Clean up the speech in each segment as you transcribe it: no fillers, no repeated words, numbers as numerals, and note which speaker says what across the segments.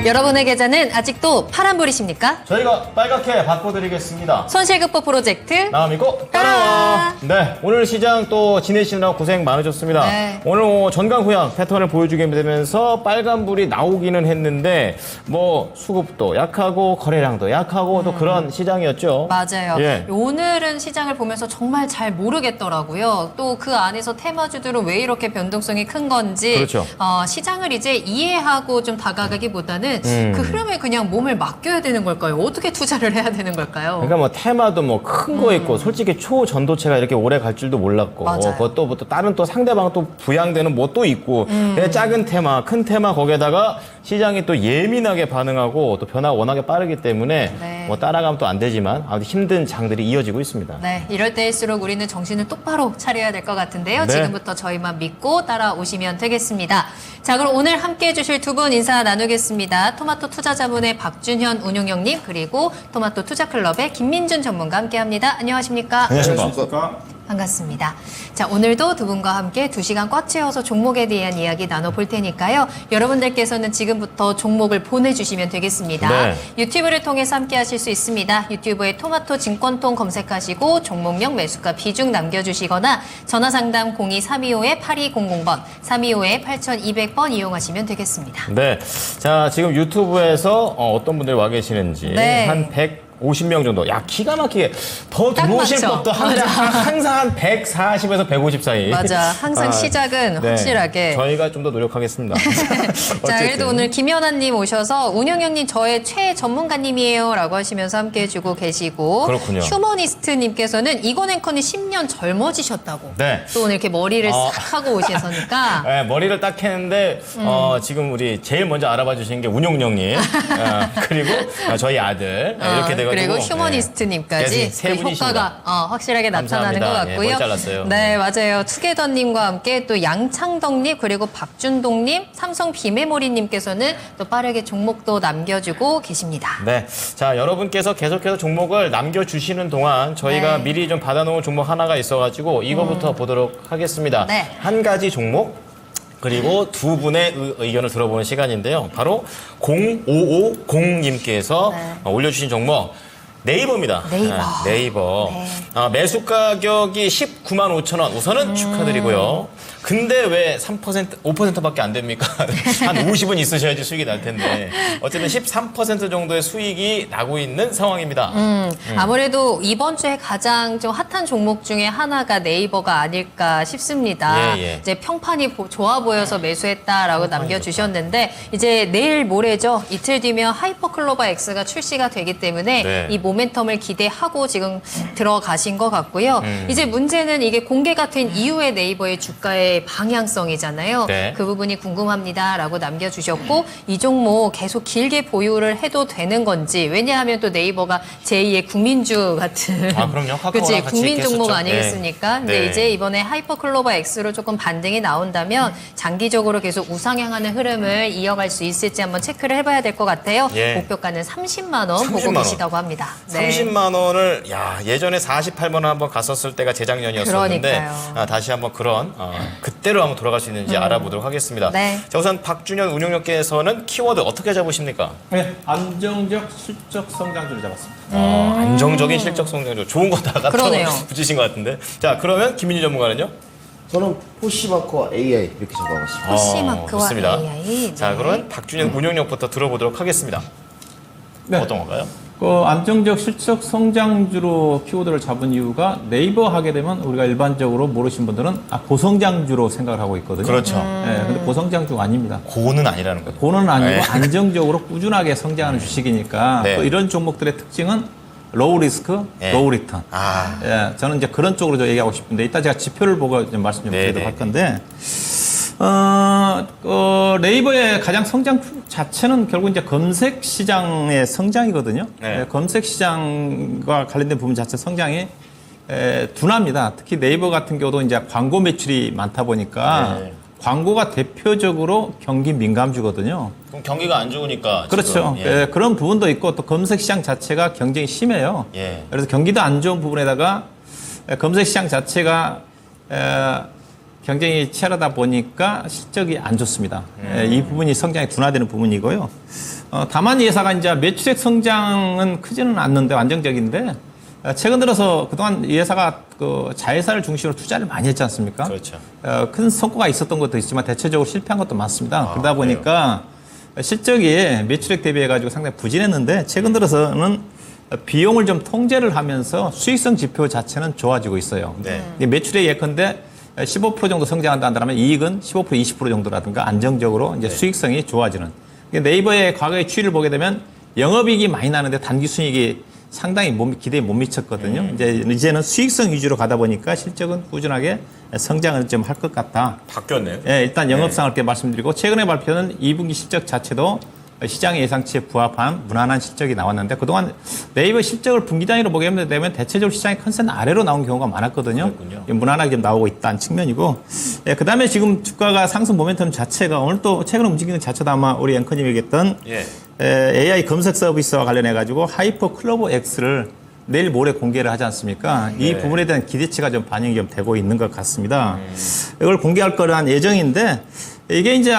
Speaker 1: 여러분의 계좌는 아직도 파란불이십니까?
Speaker 2: 저희가 빨갛게 바꿔드리겠습니다.
Speaker 1: 손실극복 프로젝트
Speaker 2: 나 믿고 따라와. 네, 오늘 시장 또 지내시느라 고생 많으셨습니다.
Speaker 1: 네.
Speaker 2: 오늘 전강후양 패턴을 보여주게 되면서 빨간불이 나오기는 했는데 뭐 수급도 약하고 거래량도 약하고 또 그런 시장이었죠.
Speaker 1: 맞아요.
Speaker 2: 예.
Speaker 1: 오늘은 시장을 보면서 정말 잘 모르겠더라고요. 또 그 안에서 테마주들은 왜 이렇게 변동성이 큰 건지
Speaker 2: 그렇죠.
Speaker 1: 시장을 이제 이해하고 좀 다가가기보다는 그 흐름에 그냥 몸을 맡겨야 되는 걸까요? 어떻게 투자를 해야 되는 걸까요?
Speaker 2: 그러니까 뭐 테마도 뭐 큰 거 있고 솔직히 초전도체가 이렇게 오래 갈 줄도 몰랐고
Speaker 1: 맞아요.
Speaker 2: 그것도 뭐 또 다른 또 상대방 또 부양되는 뭐 또 있고 근데 작은 테마 큰 테마 거기에다가 시장이 또 예민하게 반응하고 또 변화가 워낙에 빠르기 때문에
Speaker 1: 네.
Speaker 2: 뭐 따라가면 또 안 되지만 아무튼 힘든 장들이 이어지고 있습니다.
Speaker 1: 네, 이럴 때일수록 우리는 정신을 똑바로 차려야 될 것 같은데요.
Speaker 2: 네.
Speaker 1: 지금부터 저희만 믿고 따라오시면 되겠습니다. 자, 그럼 오늘 함께해 주실 두 분 인사 나누겠습니다. 토마토 투자자문의 박준현 운용형님 그리고 토마토 투자클럽의 김민준 전문가 함께합니다. 안녕하십니까?
Speaker 2: 안녕하십니까?
Speaker 1: 반갑습니다. 자, 오늘도 두 분과 함께 2시간 꽉 채워서 종목에 대한 이야기 나눠볼 테니까요. 여러분들께서는 지금부터 종목을 보내주시면 되겠습니다.
Speaker 2: 네.
Speaker 1: 유튜브를 통해서 함께 하실 수 있습니다. 유튜브에 토마토 진권통 검색하시고 종목명 매수가 비중 남겨주시거나 전화상담 02-325-8200번, 325-8200번 이용하시면 되겠습니다.
Speaker 2: 네. 자, 지금 유튜브에서 어떤 분들이 와 계시는지
Speaker 1: 네.
Speaker 2: 한 150명 정도. 야, 기가 막히게 더
Speaker 1: 딱
Speaker 2: 들어오실
Speaker 1: 맞죠?
Speaker 2: 것도 항상 한 140에서 150 사이.
Speaker 1: 맞아. 항상 시작은
Speaker 2: 네.
Speaker 1: 확실하게.
Speaker 2: 저희가 좀 더 노력하겠습니다.
Speaker 1: 자, 그래도 오늘 김연아님 오셔서 운영형님 저의 최 전문가님이에요 라고 하시면서 함께 해주고 계시고
Speaker 2: 그렇군요.
Speaker 1: 휴머니스트님께서는 이건 앵커님 10년 젊어지셨다고
Speaker 2: 네.
Speaker 1: 또 오늘 이렇게 머리를 싹 하고 오셔서니까
Speaker 2: 네, 머리를 딱 했는데 지금 우리 제일 먼저 알아봐 주신 게 운용령님 그리고 저희 아들 이렇게 돼가지고
Speaker 1: 그리고 휴머니스트님까지
Speaker 2: 네. 세
Speaker 1: 그
Speaker 2: 분이십니다.
Speaker 1: 효과가 확실하게 나타나는 것
Speaker 2: 감사합니다.
Speaker 1: 같고요.
Speaker 2: 예, 머리 잘랐어요.
Speaker 1: 네, 맞아요. 투게더님과 함께 또 양창덕님 그리고 박준동님, 삼성 비메모리님께서는 또 빠르게 종목도 남겨주고 계십니다.
Speaker 2: 네. 자, 여러분께서 계속해서 종목을 남겨주시는 동안 저희가
Speaker 1: 네.
Speaker 2: 미리 좀 받아놓은 종목 하나가 있어가지고 이거부터 보도록 하겠습니다.
Speaker 1: 네.
Speaker 2: 한 가지 종목, 그리고 두 분의 의견을 들어보는 시간인데요. 바로 0550님께서
Speaker 1: 네.
Speaker 2: 올려주신 종목. 네이버입니다.
Speaker 1: 네이버.
Speaker 2: 네이버.
Speaker 1: 네.
Speaker 2: 매수 가격이 19만 5천 원. 우선은 축하드리고요. 근데 왜 3%, 5%밖에 안 됩니까? 한 50은 있으셔야지 수익이 날 텐데. 어쨌든 13% 정도의 수익이 나고 있는 상황입니다.
Speaker 1: 아무래도 이번 주에 가장 좀 핫한 종목 중에 하나가 네이버가 아닐까 싶습니다.
Speaker 2: 예, 예.
Speaker 1: 이제 평판이 좋아 보여서 매수했다라고 남겨주셨는데 이제 내일 모레죠. 이틀 뒤면 하이퍼클로버 X가 출시가 되기 때문에
Speaker 2: 네.
Speaker 1: 이 모멘텀을 기대하고 지금 들어가신 것 같고요. 이제 문제는 이게 공개가 된 이후에 네이버의 주가의 방향성이잖아요.
Speaker 2: 네.
Speaker 1: 그 부분이 궁금합니다라고 남겨주셨고 이 종목 계속 길게 보유를 해도 되는 건지 왜냐하면 또 네이버가 제2의 국민주 같은
Speaker 2: 그럼요. 카카오랑
Speaker 1: 그치
Speaker 2: 같이
Speaker 1: 국민 종목
Speaker 2: 했었죠.
Speaker 1: 아니겠습니까?
Speaker 2: 네.
Speaker 1: 근데
Speaker 2: 네.
Speaker 1: 이제 이번에 하이퍼클로버 X로 조금 반등이 나온다면 장기적으로 계속 우상향하는 흐름을 이어갈 수 있을지 한번 체크를 해봐야 될 것 같아요.
Speaker 2: 예.
Speaker 1: 목표가는 30만 원 보고
Speaker 2: 30만 원.
Speaker 1: 계시다고 합니다. 네.
Speaker 2: 30만 원을 예전에 48만 원 한번 갔었을 때가 재작년이었었는데
Speaker 1: 그러니까요.
Speaker 2: 다시 한번 그런 그때로 한번 돌아갈 수 있는지 알아보도록 하겠습니다.
Speaker 1: 네.
Speaker 2: 자, 우선 박준현 운용력께서는 키워드 어떻게 잡으십니까?
Speaker 3: 네, 안정적 실적 성장주를 잡았습니다.
Speaker 2: 안정적인 실적 성장률 좋은 거 다 갖다
Speaker 1: 그러네요.
Speaker 2: 붙이신 것 같은데. 자, 그러면 김민희 전문가는요?
Speaker 4: 저는 포시마커와 AI 이렇게 잡아봤습니다.
Speaker 1: 포시마크와
Speaker 2: 좋습니다.
Speaker 1: AI.
Speaker 2: 자,
Speaker 1: 네.
Speaker 2: 그러면 박준현 운용력부터 들어보도록 하겠습니다.
Speaker 3: 네.
Speaker 2: 어떤 건가요?
Speaker 3: 안정적 실적 성장주로 키워드를 잡은 이유가 네이버 하게 되면 우리가 일반적으로 모르신 분들은 고성장주로 생각을 하고 있거든요.
Speaker 2: 그렇죠.
Speaker 3: 네, 근데 고성장주가 아닙니다.
Speaker 2: 고는 아니라는 거죠.
Speaker 3: 고는 아니고
Speaker 2: 네.
Speaker 3: 안정적으로 꾸준하게 성장하는 주식이니까
Speaker 2: 네.
Speaker 3: 또 이런 종목들의 특징은 로우 리스크,
Speaker 2: 네.
Speaker 3: 로우 리턴.
Speaker 2: 아.
Speaker 3: 예, 저는 이제 그런 쪽으로 저 얘기하고 싶은데 이따 제가 지표를 보고 좀 말씀 좀
Speaker 2: 네,
Speaker 3: 드리도록
Speaker 2: 네.
Speaker 3: 할 건데 네이버의 가장 성장 자체는 결국 이제 검색 시장의 성장이거든요.
Speaker 2: 네.
Speaker 3: 검색 시장과 관련된 부분 자체 성장이 둔합니다. 특히 네이버 같은 경우도 이제 광고 매출이 많다 보니까
Speaker 2: 네.
Speaker 3: 광고가 대표적으로 경기 민감주거든요.
Speaker 2: 그럼 경기가 안 좋으니까.
Speaker 3: 그렇죠.
Speaker 2: 지금, 예.
Speaker 3: 그런 부분도 있고 또 검색 시장 자체가 경쟁이 심해요.
Speaker 2: 예.
Speaker 3: 그래서 경기도 안 좋은 부분에다가 검색 시장 자체가 경쟁이 치열하다 보니까 실적이 안 좋습니다. 이 부분이 성장이 둔화되는 부분이고요. 다만 이 회사가 이제 매출액 성장은 크지는 않는데 안정적인데 최근 들어서 그동안 이 회사가 그 자회사를 중심으로 투자를 많이 했지 않습니까?
Speaker 2: 그렇죠.
Speaker 3: 큰 성과가 있었던 것도 있지만 대체적으로 실패한 것도 많습니다. 그러다
Speaker 2: 그래요?
Speaker 3: 보니까 실적이 매출액 대비해가지고 상당히 부진했는데 최근 들어서는 비용을 좀 통제를 하면서 수익성 지표 자체는 좋아지고 있어요.
Speaker 2: 네.
Speaker 3: 매출액 예컨대 15% 정도 성장한다 한다면 이익은 15% 20% 정도라든가 안정적으로 이제 수익성이 좋아지는. 네이버의 과거의 추이를 보게 되면 영업이익이 많이 나는데 단기 순이익이 상당히 기대에 못 미쳤거든요. 이제는 수익성 위주로 가다 보니까 실적은 꾸준하게 성장을 좀 할 것 같다.
Speaker 2: 바뀌었네요.
Speaker 3: 예, 일단 영업상을 이렇게 말씀드리고 최근에 발표는 2분기 실적 자체도 시장의 예상치에 부합한 무난한 실적이 나왔는데 그동안 네이버 실적을 분기 단위로 보게 되면 대체적으로 시장의 컨센 아래로 나온 경우가 많았거든요.
Speaker 2: 그렇군요.
Speaker 3: 무난하게 좀 나오고 있다는 측면이고 예, 그다음에 지금 주가가 상승 모멘텀 자체가 오늘 또 최근 움직이는 자체도 아마 우리 앵커님이 얘기했던
Speaker 2: 예.
Speaker 3: AI 검색 서비스와 관련해 가지고 하이퍼 클로버 X를 내일 모레 공개를 하지 않습니까? 이
Speaker 2: 네.
Speaker 3: 부분에 대한 기대치가 좀 반영이 좀 되고 있는 것 같습니다. 이걸 공개할 거란 예정인데 이게 이제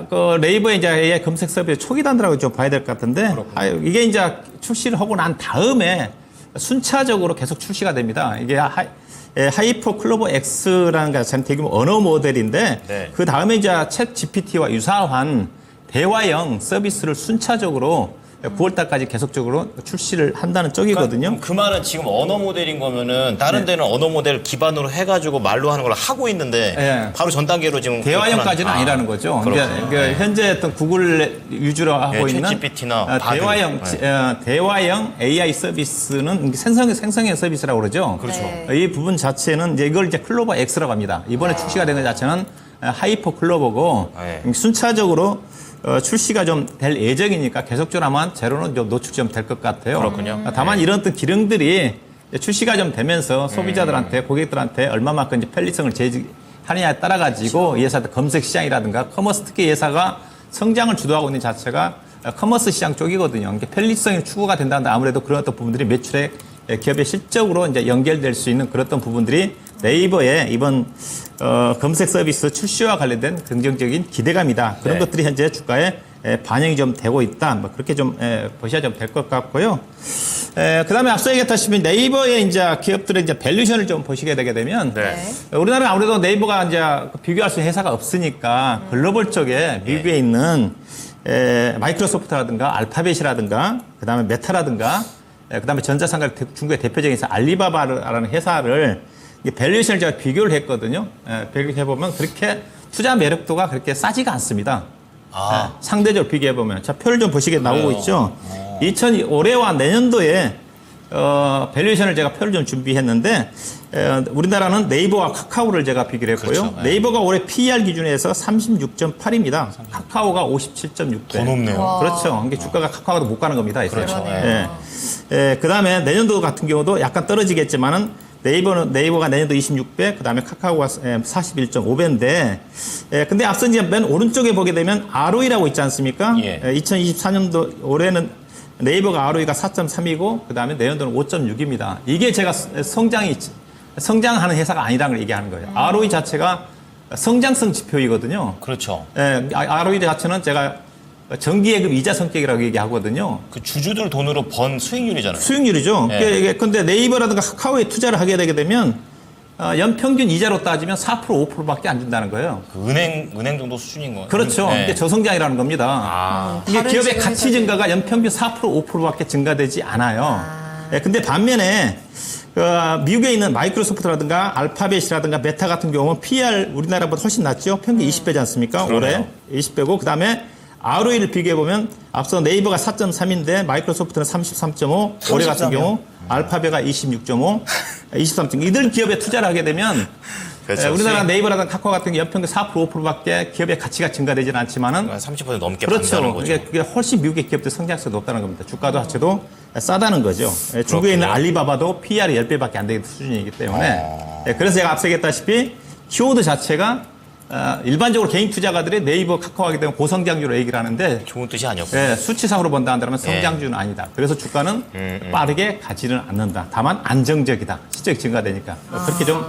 Speaker 3: 그 네이버의 이제 AI 검색 서비스 초기 단계라고 좀 봐야 될 것 같은데 이게 이제 출시를 하고 난 다음에 순차적으로 계속 출시가 됩니다. 이게 하이퍼 클로버 X라는 게 대규모 언어 모델인데
Speaker 2: 네.
Speaker 3: 그 다음에 이제 챗 GPT와 유사한 대화형 서비스를 순차적으로 9월달까지 계속적으로 출시를 한다는 쪽이거든요.
Speaker 2: 그 말은 지금 언어 모델인 거면은 다른 데는 언어 모델 기반으로 해가지고 말로 하는 걸 하고 있는데
Speaker 3: 네.
Speaker 2: 바로 전 단계로 지금
Speaker 3: 대화형까지는 아니라는 거죠. 그러니까 현재 어떤 구글 위주로 하고
Speaker 2: 예,
Speaker 3: 있는
Speaker 2: 챗GPT나 바드.
Speaker 3: 대화형 AI 서비스는 생성형 서비스라고 그러죠.
Speaker 2: 그렇죠.
Speaker 1: 네.
Speaker 3: 이 부분 자체는 이제 이걸 이제 클로버 X라고 합니다. 이번에 출시가 된 것 자체는 하이퍼 클로버고
Speaker 2: 네.
Speaker 3: 순차적으로 출시가 좀 될 예정이니까 계속적으로 아마 제로는 좀 노출 좀 될 것 같아요.
Speaker 2: 그렇군요.
Speaker 3: 다만 이런 어떤 기능들이 출시가 좀 되면서 소비자들한테 고객들한테 얼마만큼 이제 편리성을 제시하느냐에 따라 가지고 이 회사들 검색 시장이라든가 커머스 특히 이 회사가 성장을 주도하고 있는 자체가 커머스 시장 쪽이거든요. 그러니까 편리성이 추구가 된다는데 아무래도 그런 어떤 부분들이 매출에 기업의 실적으로 이제 연결될 수 있는 그런 어떤 부분들이 네이버의 이번 검색 서비스 출시와 관련된 긍정적인 기대감이다. 그런
Speaker 2: 네.
Speaker 3: 것들이 현재 주가에 반영이 좀 되고 있다. 뭐 그렇게 좀 보셔야 좀 될 것 같고요. 그다음에 앞서 얘기했다시피 네이버의 이제 기업들의 이제 밸류션을 좀 보시게 되게 되면
Speaker 2: 네.
Speaker 3: 우리나라는 아무래도 네이버가 이제 비교할 수 있는 회사가 없으니까 글로벌 쪽에 미국에 있는 마이크로소프트라든가 알파벳이라든가 그다음에 메타라든가 그다음에 전자상가 중국의 대표적인 회사 알리바바라는 회사를 밸류에이션을 제가 비교를 했거든요. 비교해보면 그렇게 투자 매력도가 그렇게 싸지가 않습니다. 상대적으로 비교해보면. 자, 표를 좀 보시게 나오고 있죠. 올해와 내년도에 밸류에이션을 제가 표를 좀 준비했는데 우리나라는 네이버와 카카오를 제가 비교를 했고요.
Speaker 2: 그렇죠.
Speaker 3: 네이버가 올해 PER 기준에서 36.8입니다. 카카오가 57.6배.
Speaker 2: 더 높네요.
Speaker 3: 그렇죠. 이게 주가가 카카오도 못 가는 겁니다.
Speaker 2: 그렇죠.
Speaker 3: 그 다음에 내년도 같은 경우도 약간 떨어지겠지만은 네이버가 내년도 26배, 그 다음에 카카오가 41.5배인데, 근데 앞서 이제 맨 오른쪽에 보게 되면 ROE라고 있지 않습니까?
Speaker 2: 예.
Speaker 3: 2024년도 올해는 네이버가 ROE가 4.3이고, 그 다음에 내년도는 5.6입니다. 이게 제가 성장하는 회사가 아니라는 걸 얘기하는 거예요. ROE 자체가 성장성 지표이거든요.
Speaker 2: 그렇죠.
Speaker 3: ROE 자체는 제가 정기예금 이자 성격이라고 얘기하거든요.
Speaker 2: 그 주주들 돈으로 번 수익률이잖아요.
Speaker 3: 수익률이죠.
Speaker 2: 네.
Speaker 3: 근데 네이버라든가 카카오에 투자를 하게 되게 되면 연평균 이자로 따지면 4% 5%밖에 안 준다는 거예요.
Speaker 2: 그 은행 정도 수준인 거예요.
Speaker 3: 그렇죠.
Speaker 2: 네.
Speaker 3: 이게 저성장이라는 겁니다. 이게
Speaker 1: 다른
Speaker 3: 기업의
Speaker 1: 지금
Speaker 3: 가치 증가가 연평균 4% 5%밖에 증가되지 않아요. 근데 반면에 미국에 있는 마이크로소프트라든가 알파벳이라든가 메타 같은 경우는 PER 우리나라보다 훨씬 낮죠. 평균 20배지 않습니까?
Speaker 2: 그러네요.
Speaker 3: 올해 20배고 그다음에 ROE를 비교해보면 앞서 네이버가 4.3인데 마이크로소프트는 33.5, 올해 같은
Speaker 2: 33이요?
Speaker 3: 경우 알파벳가 26.5, 23.5. 이들 기업에 투자를 하게 되면
Speaker 2: 그렇죠.
Speaker 3: 우리나라 네이버라든가 카카오 같은 경우 연평균 4% 5%밖에 기업의 가치가 증가되지는 않지만은
Speaker 2: 30% 넘게
Speaker 3: 그렇죠.
Speaker 2: 받는다는 거죠.
Speaker 3: 그게 훨씬 미국의 기업들 성장성이 높다는 겁니다. 주가도 자체도 싸다는 거죠. 중국에 있는 알리바바도 PER이 10배밖에 안 되는 수준이기 때문에 그래서 제가 앞서 얘기했다시피 키워드 자체가 일반적으로 개인 투자가들이 네이버, 카카오 하게 되면 고성장주로 얘기를 하는데
Speaker 2: 좋은 뜻이 아니었군요.
Speaker 3: 예, 수치상으로 본다 한다면 성장주는 아니다. 그래서 주가는 빠르게 가지는 않는다. 다만 안정적이다. 실적이 증가되니까 그렇게 좀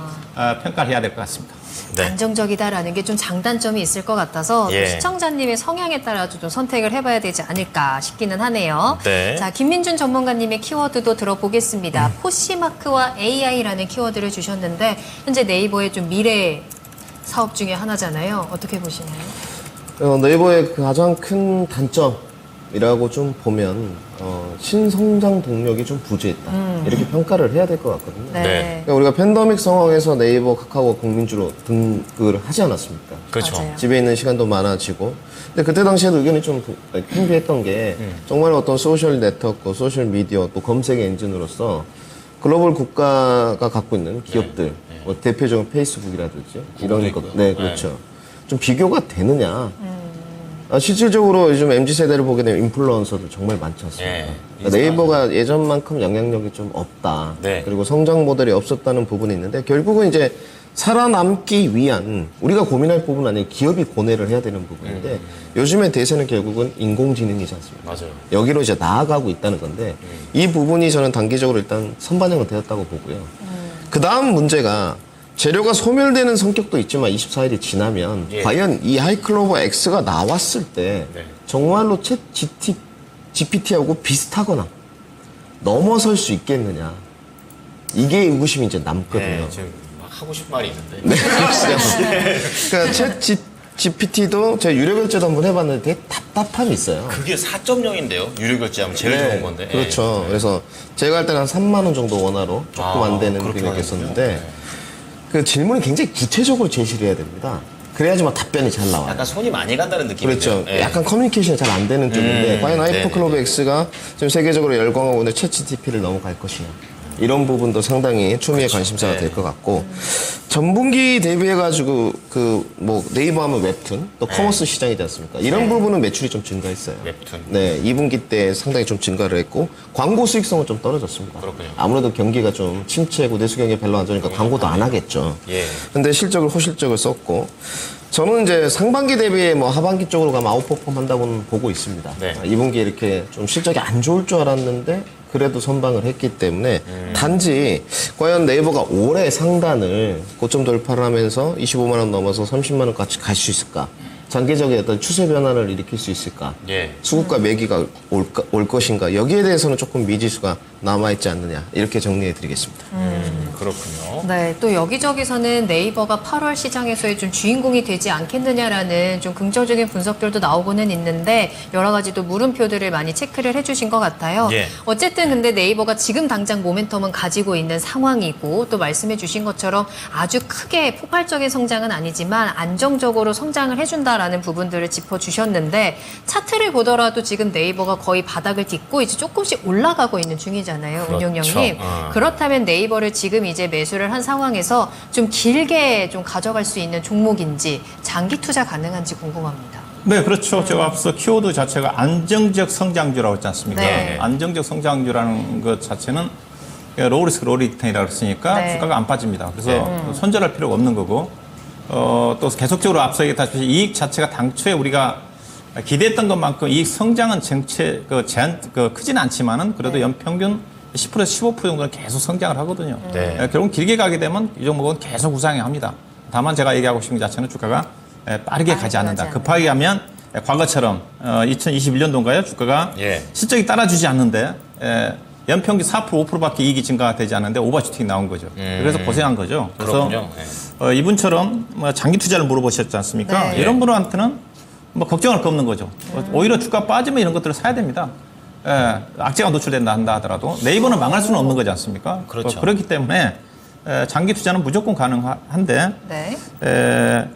Speaker 3: 평가를 해야 될 것 같습니다.
Speaker 2: 네.
Speaker 1: 안정적이다라는 게 좀 장단점이 있을 것 같아서
Speaker 2: 예.
Speaker 1: 또 시청자님의 성향에 따라서 좀 선택을 해봐야 되지 않을까 싶기는 하네요.
Speaker 2: 네.
Speaker 1: 자, 김민준 전문가님의 키워드도 들어보겠습니다. 포시마크와 AI라는 키워드를 주셨는데 현재 네이버의 좀 미래 사업 중에 하나잖아요. 어떻게 보시나요?
Speaker 4: 네이버의 그 가장 큰 단점이라고 좀 보면 신성장 동력이 좀 부재했다. 이렇게 평가를 해야 될 것 같거든요.
Speaker 2: 네.
Speaker 4: 그러니까 우리가 팬데믹 상황에서 네이버, 카카오가 국민주로 등극을 하지 않았습니까?
Speaker 2: 그렇죠.
Speaker 1: 맞아요.
Speaker 4: 집에 있는 시간도 많아지고. 근데 그때 당시에도 의견이 좀 팽배했던 게 정말 어떤 소셜 네트워크, 소셜 미디어 또 검색 엔진으로서 글로벌 국가가 갖고 있는 기업들, 뭐 대표적인 페이스북이라든지 이런 것, 네, 그렇죠. 좀 비교가 되느냐. 실질적으로 요즘 MZ세대를 보게 되면 인플루언서들 정말 많지 않습니까?
Speaker 2: 예.
Speaker 4: 그러니까 네이버가 예전만큼 영향력이 좀 없다.
Speaker 2: 네.
Speaker 4: 그리고 성장 모델이 없었다는 부분이 있는데 결국은 이제 살아남기 위한 우리가 고민할 부분은 아니고 기업이 고뇌를 해야 되는 부분인데 요즘의 대세는 결국은 인공지능이지 않습니까?
Speaker 2: 맞아요.
Speaker 4: 여기로 이제 나아가고 있다는 건데 이 부분이 저는 단기적으로 일단 선반영은 되었다고 보고요. 그 다음 문제가 재료가 소멸되는 성격도 있지만 24일이 지나면
Speaker 2: 예.
Speaker 4: 과연 이 하이클로버 X가 나왔을 때
Speaker 2: 네.
Speaker 4: 정말로 챗 GPT하고 비슷하거나 넘어설 수 있겠느냐. 이게 의구심이 이제 남거든요.
Speaker 2: 네, 지금 막 하고 싶은 말이 있는데.
Speaker 4: 네, 그러니까 챗 GPT도 제가 유료 결제도 한번 해봤는데 되게 답답함이 있어요.
Speaker 2: 그게 4.0인데요. 유료 결제하면 제일 좋은 건데.
Speaker 4: 그렇죠. 그래서 제가 할 때는 한 3만 원 정도 원화로 조금 안 되는
Speaker 2: 그렇게
Speaker 4: 금액이었었는데
Speaker 2: 하는군요.
Speaker 4: 그 질문을 굉장히 구체적으로 제시를 해야 됩니다. 그래야지만 답변이 잘 나와요.
Speaker 2: 약간 손이 많이 간다는 느낌이죠.
Speaker 4: 그렇죠. 약간 커뮤니케이션이 잘 안 되는 쪽인데 과연 하이퍼클로버 X가 지금 세계적으로 열광하고 있는 챗 GTP를 넘어갈 것이냐. 이런 부분도 상당히 추미의 관심사가 될 것 같고 전분기 대비해가지고 그 뭐 네이버 하면 웹툰 또 커머스 시장이지 않습니까? 이런 부분은 매출이 좀 증가했어요.
Speaker 2: 웹툰.
Speaker 4: 네, 2분기 때 상당히 좀 증가를 했고 광고 수익성은 좀 떨어졌습니다.
Speaker 2: 그렇군요.
Speaker 4: 아무래도 경기가 좀 침체고 내수 경기 별로 안 좋으니까 광고도 안 하겠죠.
Speaker 2: 예.
Speaker 4: 근데 실적을 호실적을 썼고 저는 이제 상반기 대비해 뭐 하반기 쪽으로 가면 아웃퍼폼 한다고는 보고 있습니다.
Speaker 2: 네.
Speaker 4: 2분기에 이렇게 좀 실적이 안 좋을 줄 알았는데 그래도 선방을 했기 때문에 단지 과연 네이버가 올해 상단을 고점 돌파를 하면서 25만 원 넘어서 30만 원까지 갈 수 있을까? 장기적인 어떤 추세 변화를 일으킬 수 있을까?
Speaker 2: 예.
Speaker 4: 수급과 매기가 올 것인가? 여기에 대해서는 조금 미지수가 남아있지 않느냐 이렇게 정리해 드리겠습니다.
Speaker 2: 그렇군요.
Speaker 1: 네, 또 여기저기서는 네이버가 8월 시장에서의 좀 주인공이 되지 않겠느냐라는 좀 긍정적인 분석들도 나오고는 있는데 여러 가지 또 물음표들을 많이 체크를 해주신 것 같아요.
Speaker 2: 예.
Speaker 1: 어쨌든 근데 네이버가 지금 당장 모멘텀은 가지고 있는 상황이고 또 말씀해주신 것처럼 아주 크게 폭발적인 성장은 아니지만 안정적으로 성장을 해준다라는 부분들을 짚어주셨는데 차트를 보더라도 지금 네이버가 거의 바닥을 딛고 이제 조금씩 올라가고 있는 중이잖아요,
Speaker 2: 그렇죠.
Speaker 1: 운용형님. 그렇다면 네이버를 지금 이제 매수를 한 상황에서 좀 길게 좀 가져갈 수 있는 종목인지 장기 투자 가능한지 궁금합니다.
Speaker 3: 네, 그렇죠. 제가 앞서 키워드 자체가 안정적 성장주라고 했지 않습니까?
Speaker 1: 네.
Speaker 3: 안정적 성장주라는 것 자체는 로우리스크 로우리턴이라고 했으니까
Speaker 1: 네.
Speaker 3: 주가가 안 빠집니다. 그래서 손절할 필요가 없는 거고 또 계속적으로 앞서 얘기했다시피 이익 자체가 당초에 우리가 기대했던 것만큼 이익 성장은 크지는 않지만은 그래도
Speaker 1: 네.
Speaker 3: 연평균 10%에서 15% 정도는 계속 성장을 하거든요.
Speaker 2: 네.
Speaker 3: 결국 길게 가게 되면 이 종목은 계속 우상향합니다. 다만 제가 얘기하고 싶은 것 자체는 주가가 빠르게 가지 않는다.
Speaker 1: 가지
Speaker 3: 급하게 가면 과거처럼 2021년도인가요? 주가가
Speaker 2: 예.
Speaker 3: 실적이 따라주지 않는데 연평균 4% 5%밖에 이익이 증가되지 않는데 오버슈팅이 나온 거죠. 그래서 고생한 거죠. 그래서
Speaker 2: 그렇군요.
Speaker 3: 이분처럼 장기 투자를 물어보셨지 않습니까?
Speaker 1: 네.
Speaker 3: 이런 분한테는 뭐 걱정할 거 없는 거죠. 오히려 주가 빠지면 이런 것들을 사야 됩니다. 악재가 노출된다 한다 하더라도 네이버는 망할 수는 없는 거지 않습니까?
Speaker 2: 그렇죠.
Speaker 3: 그렇기 때문에 장기 투자는 무조건 가능한데
Speaker 1: 네.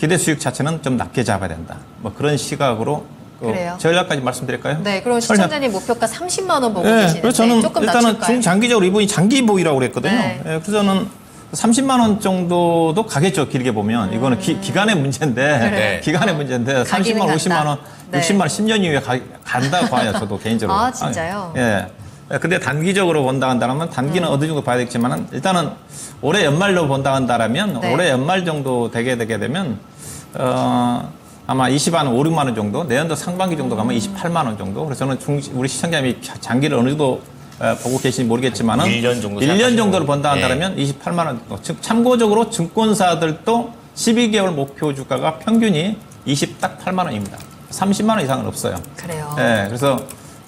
Speaker 3: 기대 수익 자체는 좀 낮게 잡아야 된다. 뭐 그런 시각으로
Speaker 1: 그래요.
Speaker 3: 전략까지 말씀드릴까요?
Speaker 1: 네, 그럼 시청자님 목표가 30만 원 보고
Speaker 3: 네,
Speaker 1: 계시는데
Speaker 3: 그래서 저는
Speaker 1: 조금
Speaker 3: 일단은
Speaker 1: 낮출까요?
Speaker 3: 중장기적으로 이분이 장기 보이라고 그랬거든요.
Speaker 1: 네.
Speaker 3: 그래서 저는 30만 원 정도도 가겠죠. 길게 보면 이거는 기간의 문제인데
Speaker 2: 네.
Speaker 3: 기간의 문제인데
Speaker 1: 가기는
Speaker 3: 30만 원, 50만 원,
Speaker 1: 간다. 네.
Speaker 3: 60만 원 10년 이후에 간다고 봐요. 저도 개인적으로.
Speaker 1: 아, 진짜요?
Speaker 3: 예. 근데 단기적으로 본다 한다면 단기는 어느 정도 봐야 되겠지만은 일단은 올해 연말로 본다 한다면
Speaker 1: 네.
Speaker 3: 올해 연말 정도 되게 되면 아마 20만 5, 6만 원 정도, 내년도 상반기 정도 가면 28만 원 정도. 그래서 저는 우리 시청자님이 장기를 어느 정도 보고 계신지 모르겠지만은
Speaker 2: 1년 정도
Speaker 3: 1년 정도를
Speaker 2: 생각하시고.
Speaker 3: 본다
Speaker 2: 네.
Speaker 3: 한다면 28만 원 정도. 즉 참고적으로 증권사들도 12개월 목표 주가가 평균이 28만 원입니다. 30만 원 이상은 없어요.
Speaker 1: 그래요.
Speaker 3: 네, 그래서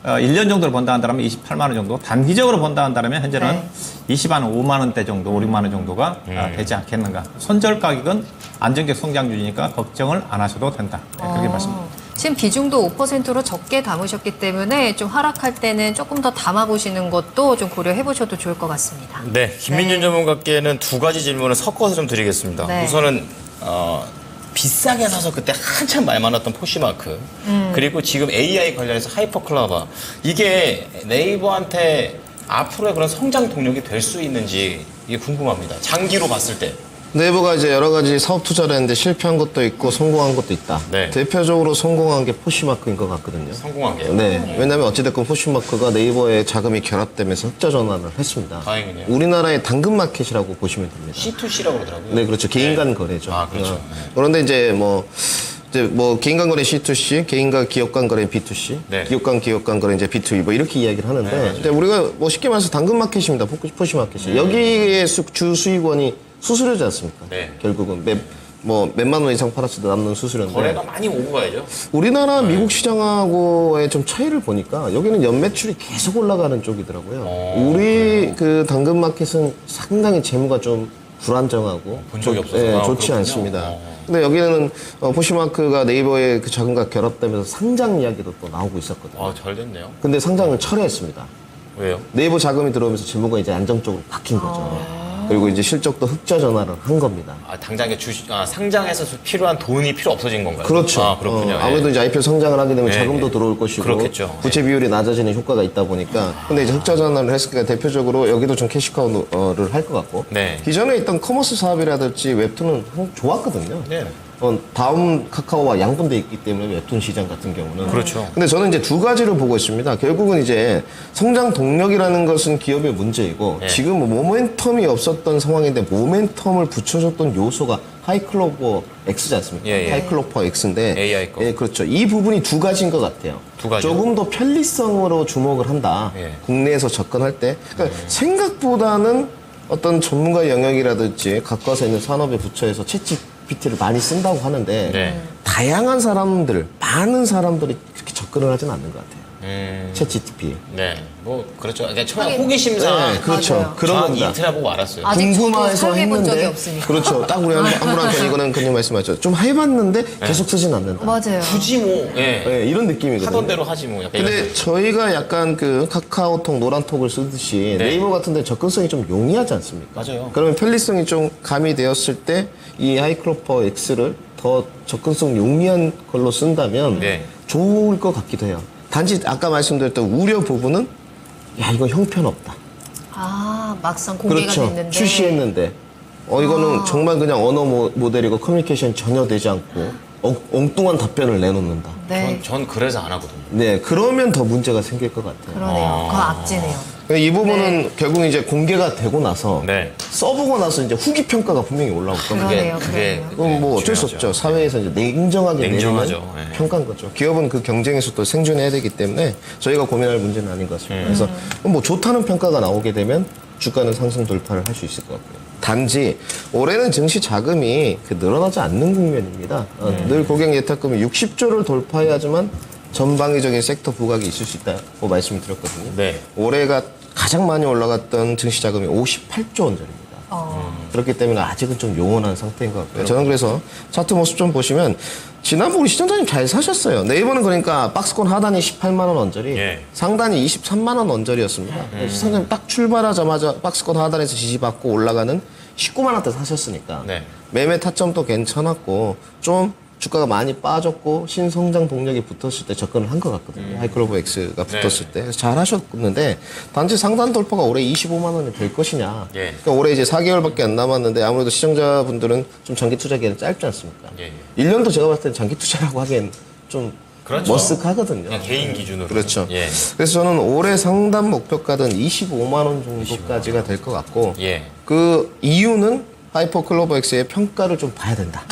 Speaker 3: 1년 정도를 본다 한다면 28만 원 정도, 단기적으로 본다 한다면 현재는
Speaker 1: 네.
Speaker 3: 25만 원대 정도, 5, 6만 원 정도가 되지 않겠는가. 손절 가격은 안정적 성장주니까 걱정을 안 하셔도 된다. 네, 그렇게 말씀드립니다.
Speaker 1: 지금 비중도 5%로 적게 담으셨기 때문에 좀 하락할 때는 조금 더 담아보시는 것도 좀 고려해 보셔도 좋을 것 같습니다.
Speaker 2: 네, 김민준
Speaker 1: 네.
Speaker 2: 전문가께는 두 가지 질문을 섞어서 좀 드리겠습니다.
Speaker 1: 네.
Speaker 2: 우선은 비싸게 사서 그때 한참 말 많았던 포시마크, 그리고 지금 AI 관련해서 하이퍼클라바, 이게 네이버한테 앞으로의 그런 성장 동력이 될 수 있는지 이게 궁금합니다. 장기로 봤을 때.
Speaker 4: 네이버가 이제 여러 가지 사업 투자를 했는데 실패한 것도 있고 성공한 것도 있다.
Speaker 2: 네.
Speaker 4: 대표적으로 성공한 게 포시마크인 것 같거든요.
Speaker 2: 성공한 게요?
Speaker 4: 네. 왜냐하면 어찌됐건 포시마크가 네이버의 자금이 결합되면서 흑자 전환을 했습니다.
Speaker 2: 다행이네요.
Speaker 4: 우리나라의 당근마켓이라고 보시면 됩니다.
Speaker 2: C2C라고 그러더라고요.
Speaker 4: 네, 그렇죠. 개인 간 거래죠.
Speaker 2: 아, 그렇죠.
Speaker 4: 그런데 이제 뭐 개인 간 거래 C2C, 개인과 기업 간 거래 B2C,
Speaker 2: 네.
Speaker 4: 기업 간 거래 이제 B2B 뭐 이렇게 이야기를 하는데 이제 우리가 뭐 쉽게 말해서 당근마켓입니다. 포시마켓이. 여기에 주 수익원이 수수료지 않습니까?
Speaker 2: 네.
Speaker 4: 결국은 몇만 원 이상 팔았을 때 남는 수수료인데
Speaker 2: 거래가 많이 오고 가야죠.
Speaker 4: 우리나라 미국 시장하고의 좀 차이를 보니까 여기는 연매출이 계속 올라가는 쪽이더라고요. 우리 그 당근마켓은 상당히 재무가 좀 불안정하고
Speaker 2: 본 적이 없어서.
Speaker 4: 네,
Speaker 2: 아,
Speaker 4: 좋지
Speaker 2: 그렇군요.
Speaker 4: 않습니다. 근데 여기는 포시마크가 네이버의 그 자금과 결합되면서 상장 이야기도 또 나오고 있었거든요.
Speaker 2: 아, 잘 됐네요.
Speaker 4: 근데 상장을 철회했습니다.
Speaker 2: 왜요?
Speaker 4: 네이버 자금이 들어오면서 재무가 이제 안정적으로 바뀐 거죠. 그리고 이제 실적도 흑자 전환을 한 겁니다.
Speaker 2: 아, 당장에 상장해서 필요한 돈이 필요 없어진 건가요?
Speaker 4: 그렇죠.
Speaker 2: 아, 그렇군요.
Speaker 4: 아무래도 이제 IPO 성장을 하게 되면
Speaker 2: 네,
Speaker 4: 자금도
Speaker 2: 네.
Speaker 4: 들어올 것이고
Speaker 2: 그렇겠죠.
Speaker 4: 부채 비율이 낮아지는 효과가 있다 보니까 근데 이제 흑자 전환을 했으니까 대표적으로 여기도 좀 캐시카우를 할 것 같고
Speaker 2: 네.
Speaker 4: 기존에 있던 커머스 사업이라든지 웹툰은 좋았거든요.
Speaker 2: 네.
Speaker 4: 다음 카카오와 양분돼 있기 때문에 웹툰 시장 같은 경우는
Speaker 2: 그렇죠.
Speaker 4: 근데 저는 이제 두 가지를 보고 있습니다. 결국은 이제 성장 동력이라는 것은 기업의 문제이고
Speaker 2: 네.
Speaker 4: 지금 뭐 모멘텀이 없었던 상황인데 모멘텀을 붙여줬던 요소가 하이클로버 X지 않습니까?
Speaker 2: 예, 예.
Speaker 4: 하이클로버 X인데
Speaker 2: AI 거.
Speaker 4: 예, 그렇죠. 이 부분이 두 가지인 것 같아요.
Speaker 2: 두 가지요?
Speaker 4: 조금 더 편리성으로 주목을 한다.
Speaker 2: 예.
Speaker 4: 국내에서 접근할 때 그러니까 생각보다는 어떤 전문가 영역이라든지 가까워서 있는 산업의 부처에서 챗GPT를 많이 쓴다고 하는데
Speaker 2: 네.
Speaker 4: 다양한 사람들, 많은 사람들이 그렇게 접근을 하진 않는 것 같아요. 챗GPT.
Speaker 2: 네. 뭐, 그렇죠. 그러니까 처음에
Speaker 1: 하긴-
Speaker 2: 호기심상.
Speaker 4: 네, 그렇죠.
Speaker 1: 맞아요.
Speaker 4: 그런
Speaker 2: 저한
Speaker 4: 겁니다.
Speaker 2: 이틀 하고 알았어요.
Speaker 1: 아직 저도
Speaker 4: 궁금해서
Speaker 1: 사용해본 적이
Speaker 4: 했는데
Speaker 1: 없으니까.
Speaker 4: 그렇죠. 딱 우리 한 분한테 이거는 그님 말씀하셨죠. 좀 해봤는데 계속 쓰진 않는다.
Speaker 1: 맞아요.
Speaker 2: 굳이 뭐, 예.
Speaker 4: 네, 이런 느낌이거든요.
Speaker 2: 하던 대로 하지 뭐. 약간 이런
Speaker 4: 근데 저희가 약간 그 카카오톡, 노란톡을 쓰듯이
Speaker 2: 네.
Speaker 4: 네이버 같은 데 접근성이 좀 용이하지 않습니까?
Speaker 2: 맞아요.
Speaker 4: 그러면 편리성이 좀 가미되었을 때 이 하이클로퍼 X를 더 접근성 용이한 걸로 쓴다면
Speaker 2: 네.
Speaker 4: 좋을 것 같기도 해요. 단지 아까 말씀드렸던 우려 부분은 야 이거 형편없다.
Speaker 1: 아, 막상 공개가
Speaker 4: 그렇죠.
Speaker 1: 됐는데.
Speaker 4: 출시했는데 이거는 정말 그냥 언어 모델이고 커뮤니케이션 전혀 되지 않고 엉뚱한 답변을 내놓는다.
Speaker 1: 네.
Speaker 2: 전 그래서 안 하거든요.
Speaker 4: 네, 그러면 더 문제가 생길 것 같아요.
Speaker 1: 그러네요. 그거 악재네요.
Speaker 4: 이 부분은 결국 이제 공개가 되고 나서
Speaker 2: 네.
Speaker 4: 써보고 나서 이제 후기 평가가 분명히 올라올 겁니다.
Speaker 1: 그러네요.
Speaker 2: 그게
Speaker 4: 그건 뭐 어쩔 수
Speaker 2: 중요하죠.
Speaker 4: 없죠. 사회에서 이제 냉정하게
Speaker 2: 냉정하죠.
Speaker 4: 내리는
Speaker 2: 예.
Speaker 4: 평가인 거죠. 기업은 그 경쟁에서 또 생존해야 되기 때문에 저희가 고민할 문제는 아닌 것 같습니다. 그래서 뭐 좋다는 평가가 나오게 되면 주가는 상승 돌파를 할 수 있을 것 같고요. 단지 올해는 증시 자금이 늘어나지 않는 국면입니다. 늘 고객 예탁금이 60조를 돌파해야지만 전방위적인 섹터 부각이 있을 수 있다고 말씀을 드렸거든요.
Speaker 2: 네.
Speaker 4: 올해가 가장 많이 올라갔던 증시 자금이 58조 원짜리입니다. 그렇기 때문에 아직은 좀 요원한 상태인 것 같고요. 저는 그래서 차트 모습 좀 보시면 지난번 우리 시청자님 잘 사셨어요. 네이버는 그러니까 박스권 하단이 18만 원 언저리,
Speaker 2: 예.
Speaker 4: 상단이 23만 원 언저리였습니다. 시청자님 딱 출발하자마자 박스권 하단에서 지지받고 올라가는 19만 원대 사셨으니까
Speaker 2: 네.
Speaker 4: 매매 타점도 괜찮았고 좀 주가가 많이 빠졌고 신성장 동력이 붙었을 때 접근을 한 것 같거든요. 하이클로버 X가 붙었을 때. 그래서 잘 하셨는데 단지 상단 돌파가 올해 25만 원이 될 것이냐.
Speaker 2: 예.
Speaker 4: 그러니까 올해 이제 4개월밖에 안 남았는데 아무래도 시청자분들은 좀 장기 투자기에는 짧지 않습니까?
Speaker 2: 예,
Speaker 4: 1년도 제가 봤을 때 장기 투자라고 하기엔 좀
Speaker 2: 그렇죠.
Speaker 4: 머쓱하거든요.
Speaker 2: 그냥 개인 기준으로.
Speaker 4: 그렇죠.
Speaker 2: 예.
Speaker 4: 그래서 저는 올해 상담 목표가는 25만 원 정도까지가 될 것 같고
Speaker 2: 예.
Speaker 4: 그 이유는 하이퍼 클로버 X의 평가를 좀 봐야 된다.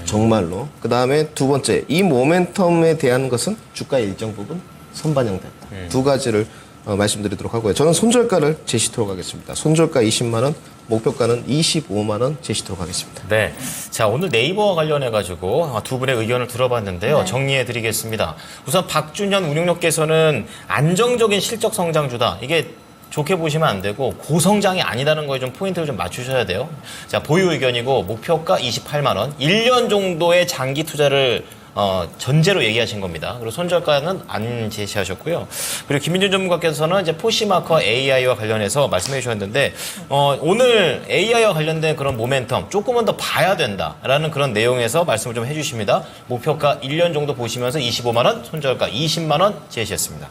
Speaker 4: 정말로. 그 다음에 두 번째, 이 모멘텀에 대한 것은 주가의 일정 부분 선반영됐다. 두 가지를 말씀드리도록 하고요. 저는 손절가를 제시토록 하겠습니다. 손절가 20만 원, 목표가는 25만 원 제시토록 하겠습니다.
Speaker 2: 네. 자, 오늘 네이버와 관련해가지고 두 분의 의견을 들어봤는데요.
Speaker 1: 네.
Speaker 2: 정리해드리겠습니다. 우선 박준현 운용력께서는 안정적인 실적 성장주다. 이게 좋게 보시면 안 되고 고성장이 아니다는 거에 좀 포인트를 좀 맞추셔야 돼요. 자, 보유 의견이고 목표가 28만 원, 1년 정도의 장기 투자를 전제로 얘기하신 겁니다. 그리고 손절가는 안 제시하셨고요. 그리고 김민준 전문가께서는 이제 포시마커 AI와 관련해서 말씀해 주셨는데, 오늘 AI와 관련된 그런 모멘텀 조금은 더 봐야 된다라는 그런 내용에서 말씀을 좀 해주십니다. 목표가 1년 정도 보시면서 25만 원, 손절가 20만 원 제시했습니다.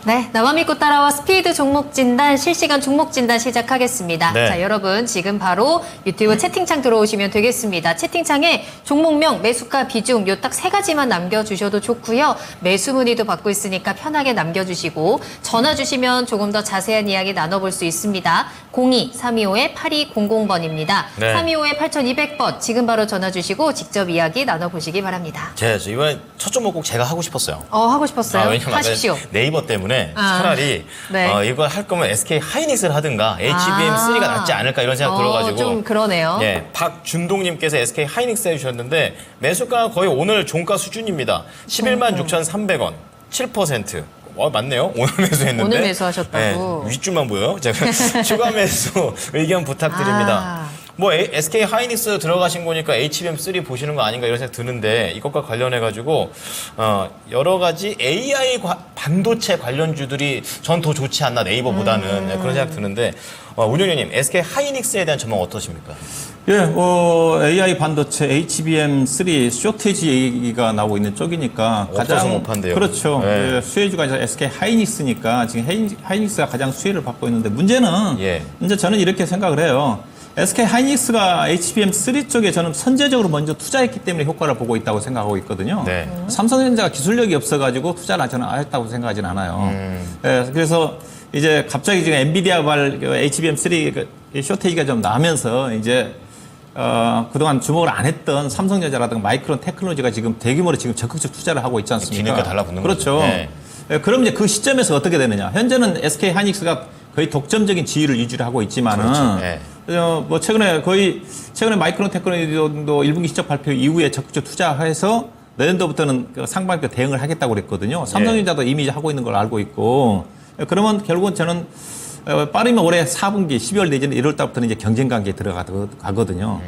Speaker 1: 네, 나만 믿고 따라와 스피드 종목 진단 실시간 종목 진단 시작하겠습니다.
Speaker 2: 네.
Speaker 1: 자, 여러분 지금 바로 유튜브 채팅창 들어오시면 되겠습니다. 채팅창에 종목명, 매수가, 비중 요 딱 세 가지만 남겨주셔도 좋고요. 매수 문의도 받고 있으니까 편하게 남겨주시고 전화 주시면 조금 더 자세한 이야기 나눠볼 수 있습니다. 02-325-8200번입니다.
Speaker 2: 네.
Speaker 1: 325-8200번 지금 바로 전화 주시고 직접 이야기 나눠보시기 바랍니다.
Speaker 2: 제 이번에 첫 종목 꼭 제가 하고 싶었어요.
Speaker 1: 하고 싶었어요?
Speaker 2: 왜냐면
Speaker 1: 하십시오.
Speaker 2: 네이버 때문에 차라리
Speaker 1: 네.
Speaker 2: 이걸 할 거면 SK 하이닉스를 하든가 HBM3가 낫지 않을까 이런 생각 들어가지고
Speaker 1: 좀 그러네요.
Speaker 2: 예, 박준동님께서 SK 하이닉스 해주셨는데 매수가 거의 오늘 종가 수준입니다. 11만 6,300원, 7%. 맞네요. 오늘 매수했는데.
Speaker 1: 오늘 매수하셨다고.
Speaker 2: 네, 윗줄만 보여요. 제가 추가 매수 의견 부탁드립니다. 뭐 SK 하이닉스 들어가신 거니까 HBM3 보시는 거 아닌가 이런 생각 드는데 이것과 관련해가지고 여러 가지 AI 반도체 관련주들이 전 더 좋지 않나 네이버보다는 네, 그런 생각 드는데 운영위원님 SK 하이닉스에 대한 전망 어떠십니까?
Speaker 3: 예, AI 반도체 HBM3 쇼티지 얘기가 나오고 있는 쪽이니까
Speaker 2: 없어서 못 판대요.
Speaker 3: 그렇죠.
Speaker 2: 네.
Speaker 3: 예, 수혜주가 이제 SK 하이닉스니까 지금 하이닉스가 가장 수혜를 받고 있는데 문제는 이제 저는 이렇게 생각을 해요. SK 하이닉스가 HBM3 쪽에 저는 선제적으로 먼저 투자했기 때문에 효과를 보고 있다고 생각하고 있거든요.
Speaker 2: 네.
Speaker 3: 삼성전자가 기술력이 없어가지고 투자를 저는 안 했다고 생각하지는 않아요. 예, 그래서 이제 갑자기 지금 엔비디아발 HBM3 쇼테이지가 좀 나면서 이제 그동안 주목을 안 했던 삼성전자라든가 마이크론 테크놀로지가 지금 대규모로 지금 적극적 투자를 하고 있지 않습니까?
Speaker 2: 기능과 달라붙는
Speaker 3: 그렇죠.
Speaker 2: 거죠. 네.
Speaker 3: 예, 그럼 이제 그 시점에서 어떻게 되느냐? 현재는 SK 하이닉스가 거의 독점적인 지위를 유지를 하고 있지만은
Speaker 2: 그렇죠. 네.
Speaker 3: 뭐 최근에 마이크론 테크놀로지도 1분기 실적 발표 이후에 적극적 투자해서 내년도부터는 그 상반기 대응을 하겠다고 그랬거든요. 삼성전자도 이미 하고 있는 걸 알고 있고 그러면 결국은 저는 빠르면 올해 4분기 12월 내지는 1월 달부터는 이제 경쟁 관계에 들어가거든요.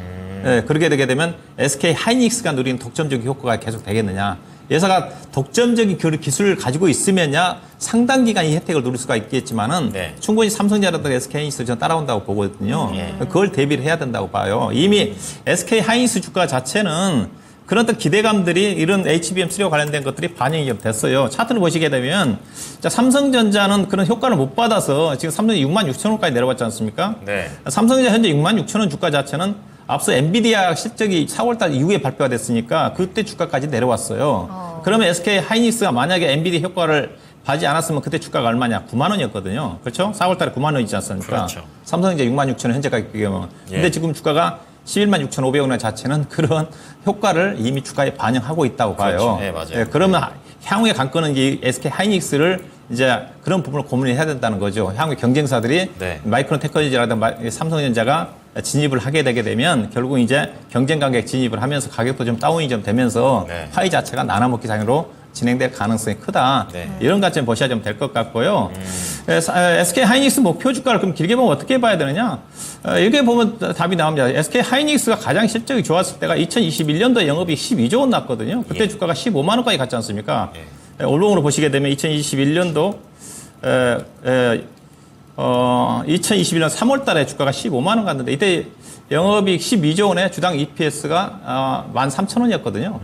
Speaker 3: 예, 그렇게 되게 되면 SK 하이닉스가 누리는 독점적인 효과가 계속 되겠느냐. 회사가 독점적인 기술을 가지고 있으면야 상당 기간 이 혜택을 누릴 수가 있겠지만은 충분히 삼성전자라든가 SK 하이닉스 전 따라온다고 보거든요. 그걸 대비를 해야 된다고 봐요. 이미 SK 하이닉스 주가 자체는 그런 어떤 기대감들이 이런 HBM3와 관련된 것들이 반영이 좀 됐어요. 차트를 보시게 되면 삼성전자는 그런 효과를 못 받아서 지금 삼성전자 6만 6천 원까지 내려왔지 않습니까?
Speaker 2: 네.
Speaker 3: 삼성전자 현재 6만 6천 원 주가 자체는 앞서 엔비디아 실적이 4월달 이후에 발표가 됐으니까 그때 주가까지 내려왔어요. 그러면 SK 하이닉스가 만약에 엔비디아 효과를 받지 않았으면 그때 주가가 얼마냐? 9만 원이었거든요. 그렇죠? 4월달에 9만 원이지 않습니까?
Speaker 2: 그렇죠.
Speaker 3: 삼성전자 6만 6천 원 현재 가격이면. 근데 지금 주가가 11만 6,500원 자체는 그런 효과를 이미 주가에 반영하고 있다고 봐요.
Speaker 2: 그렇죠. 네, 맞아요.
Speaker 3: 예, 그러면 향후의 관건은 이 SK 하이닉스를 이제 그런 부분을 고민을 해야 된다는 거죠. 향후 경쟁사들이 마이크론 테크놀로지라든가 삼성전자가 진입을 하게 되게 되면 결국 이제 경쟁 가격 진입을 하면서 가격도 좀 다운이 좀 되면서 파이 자체가 나눠먹기 상으로 진행될 가능성이 크다. 이런 관점 보셔야 좀 될 것 같고요. SK 하이닉스 목표 주가를 그럼 길게 보면 어떻게 봐야 되느냐? 이렇게 보면 답이 나옵니다. SK 하이닉스가 가장 실적이 좋았을 때가 2021년도 영업이 12조 원 났거든요. 그때 주가가 15만 원까지 갔지 않습니까? 올롱으로 보시게 되면 2021년도 2021년 3월 달에 주가가 15만 원 갔는데 이때 영업이익 12조 원에 주당 EPS가 13,000원이었거든요.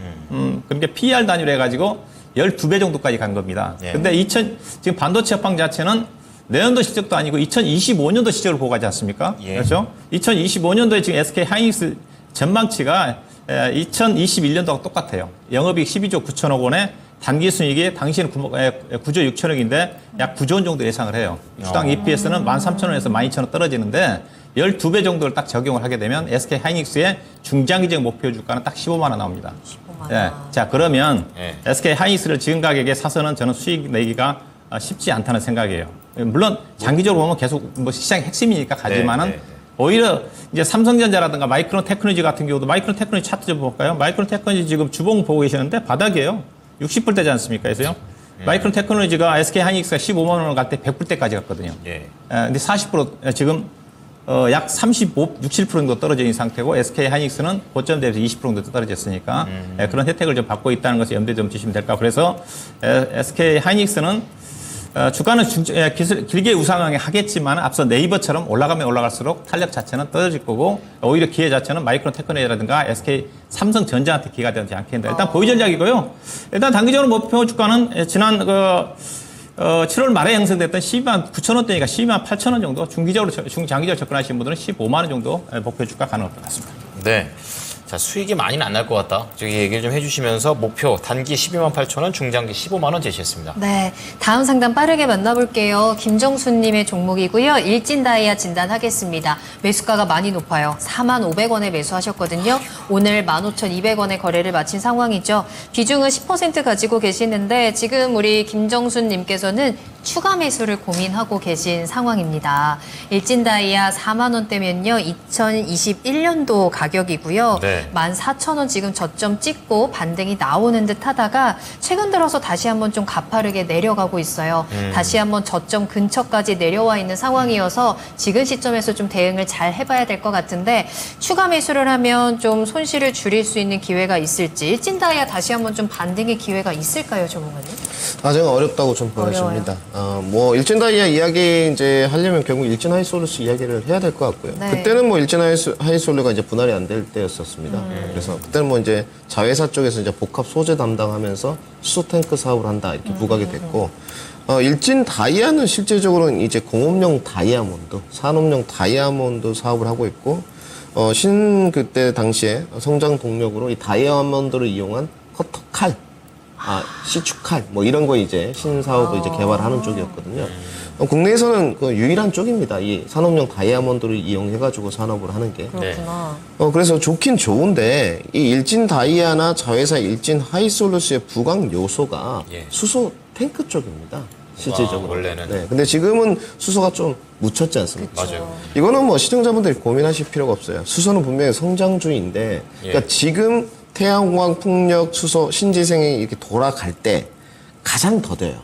Speaker 3: 그러니까 PER 단위로 해가지고 12배 정도까지 간 겁니다. 근데 지금 반도체 업황 자체는 내년도 실적도 아니고 2025년도 실적을 보고 가지 않습니까?
Speaker 2: 예.
Speaker 3: 그렇죠? 2025년도에 지금 SK 하이닉스 전망치가 2021년도하고 똑같아요. 영업이익 12조 9천억 원에 단기 순이익이 당시에는 9조 6천억인데 약 9조 원 정도 예상을 해요. 주당 EPS는 13,000원에서 12,000원 떨어지는데 12배 정도를 딱 적용을 하게 되면 SK 하이닉스의 중장기적 목표 주가는 딱 15만 원 나옵니다.
Speaker 1: 15만 원.
Speaker 3: 네. 자, 그러면
Speaker 2: 네.
Speaker 3: SK 하이닉스를 지금 가격에 사서는 저는 수익 내기가 쉽지 않다는 생각이에요. 물론 장기적으로 보면 계속 뭐 시장의 핵심이니까 가지만은
Speaker 2: 네, 네, 네.
Speaker 3: 오히려 이제 삼성전자라든가 마이크론 테크놀로지 같은 경우도 마이크론 테크놀로지 차트 좀 볼까요? 마이크론 테크놀로지 지금 주봉 보고 계시는데 바닥이에요. 60불대지 않습니까? 그래서요. 마이크론 테크놀로지가 SK 하이닉스가 15만 원을 갈 때 100불대까지 갔거든요.
Speaker 2: 예.
Speaker 3: 근데 40% 지금 약 35, 67% 정도 떨어져 있는 상태고 SK 하이닉스는 고점 대비해서 20% 정도 떨어졌으니까 그런 혜택을 좀 받고 있다는 것을 염두에 좀 주시면 될까. 그래서 SK 하이닉스는 주가는 길게 우상향 하겠지만 앞서 네이버처럼 올라가면 올라갈수록 탄력 자체는 떨어질 거고 오히려 기회 자체는 마이크론 테크놀로지라든가 SK 삼성전자한테 기회가 되지 않겠는데 일단 보유 전략이고요. 일단 단기적으로 목표 주가는 지난 7월 말에 형성됐던 12만 9천 원대니까 12만 8천 원 정도 중장기적으로 접근하시는 분들은 15만 원 정도 목표 주가 가능할 것 같습니다.
Speaker 2: 네. 자, 수익이 많이는 안 날 것 같다. 저기 얘기를 좀 해주시면서 목표 단기 12만 8천 원, 중장기 15만 원 제시했습니다.
Speaker 1: 네, 다음 상담 빠르게 만나볼게요. 김정수님의 종목이고요. 일진다이아 진단하겠습니다. 매수가가 많이 높아요. 45,000원에 매수하셨거든요. 오늘 15,200원에 거래를 마친 상황이죠. 비중은 10% 가지고 계시는데 지금 우리 김정수님께서는 추가 매수를 고민하고 계신 상황입니다. 일진다이아 4만 원대면요. 2021년도 가격이고요.
Speaker 2: 네.
Speaker 1: 14,000원 지금 저점 찍고 반등이 나오는 듯 하다가 최근 들어서 다시 한번 좀 가파르게 내려가고 있어요. 다시 한번 저점 근처까지 내려와 있는 상황이어서 지금 시점에서 좀 대응을 잘 해봐야 될 것 같은데 추가 매수를 하면 좀 손실을 줄일 수 있는 기회가 있을지 일진다이아 다시 한번 좀 반등의 기회가 있을까요, 조봉관님?
Speaker 4: 아직 어렵다고 좀 보여집니다. 뭐 일진다이아 이야기 이제 하려면 결국 일진하이솔루스 이야기를 해야 될 것 같고요.
Speaker 1: 네.
Speaker 4: 그때는 뭐 일진하이솔루가 이제 분할이 안 될 때였었습니다. 그래서 그때는 뭐 이제 자회사 쪽에서 이제 복합 소재 담당하면서 수소 탱크 사업을 한다 이렇게 부각이 됐고 일진다이아는 실제적으로는 이제 공업용 다이아몬드, 산업용 다이아몬드 사업을 하고 있고 그때 당시에 성장 동력으로 이 다이아몬드를 이용한 커터 칼. 시축칼, 뭐 이런 거 이제 신사업을 이제 개발하는 쪽이었거든요. 국내에서는 그 유일한 쪽입니다. 이 산업용 다이아몬드를 이용해가지고 산업을 하는 게.
Speaker 1: 그렇구나.
Speaker 4: 그래서 좋긴 좋은데, 이 일진 다이아나 자회사 일진 하이솔루스의 부각 요소가
Speaker 2: 예.
Speaker 4: 수소 탱크 쪽입니다. 실질적으로.
Speaker 2: 원래는.
Speaker 4: 네. 근데 지금은 수소가 좀 묻혔지 않습니까?
Speaker 2: 맞아요.
Speaker 4: 이거는 뭐 시청자분들이 고민하실 필요가 없어요. 수소는 분명히 성장주인데, 그러니까 지금 태양광, 풍력, 수소, 신재생이 이렇게 돌아갈 때 가장 더뎌요.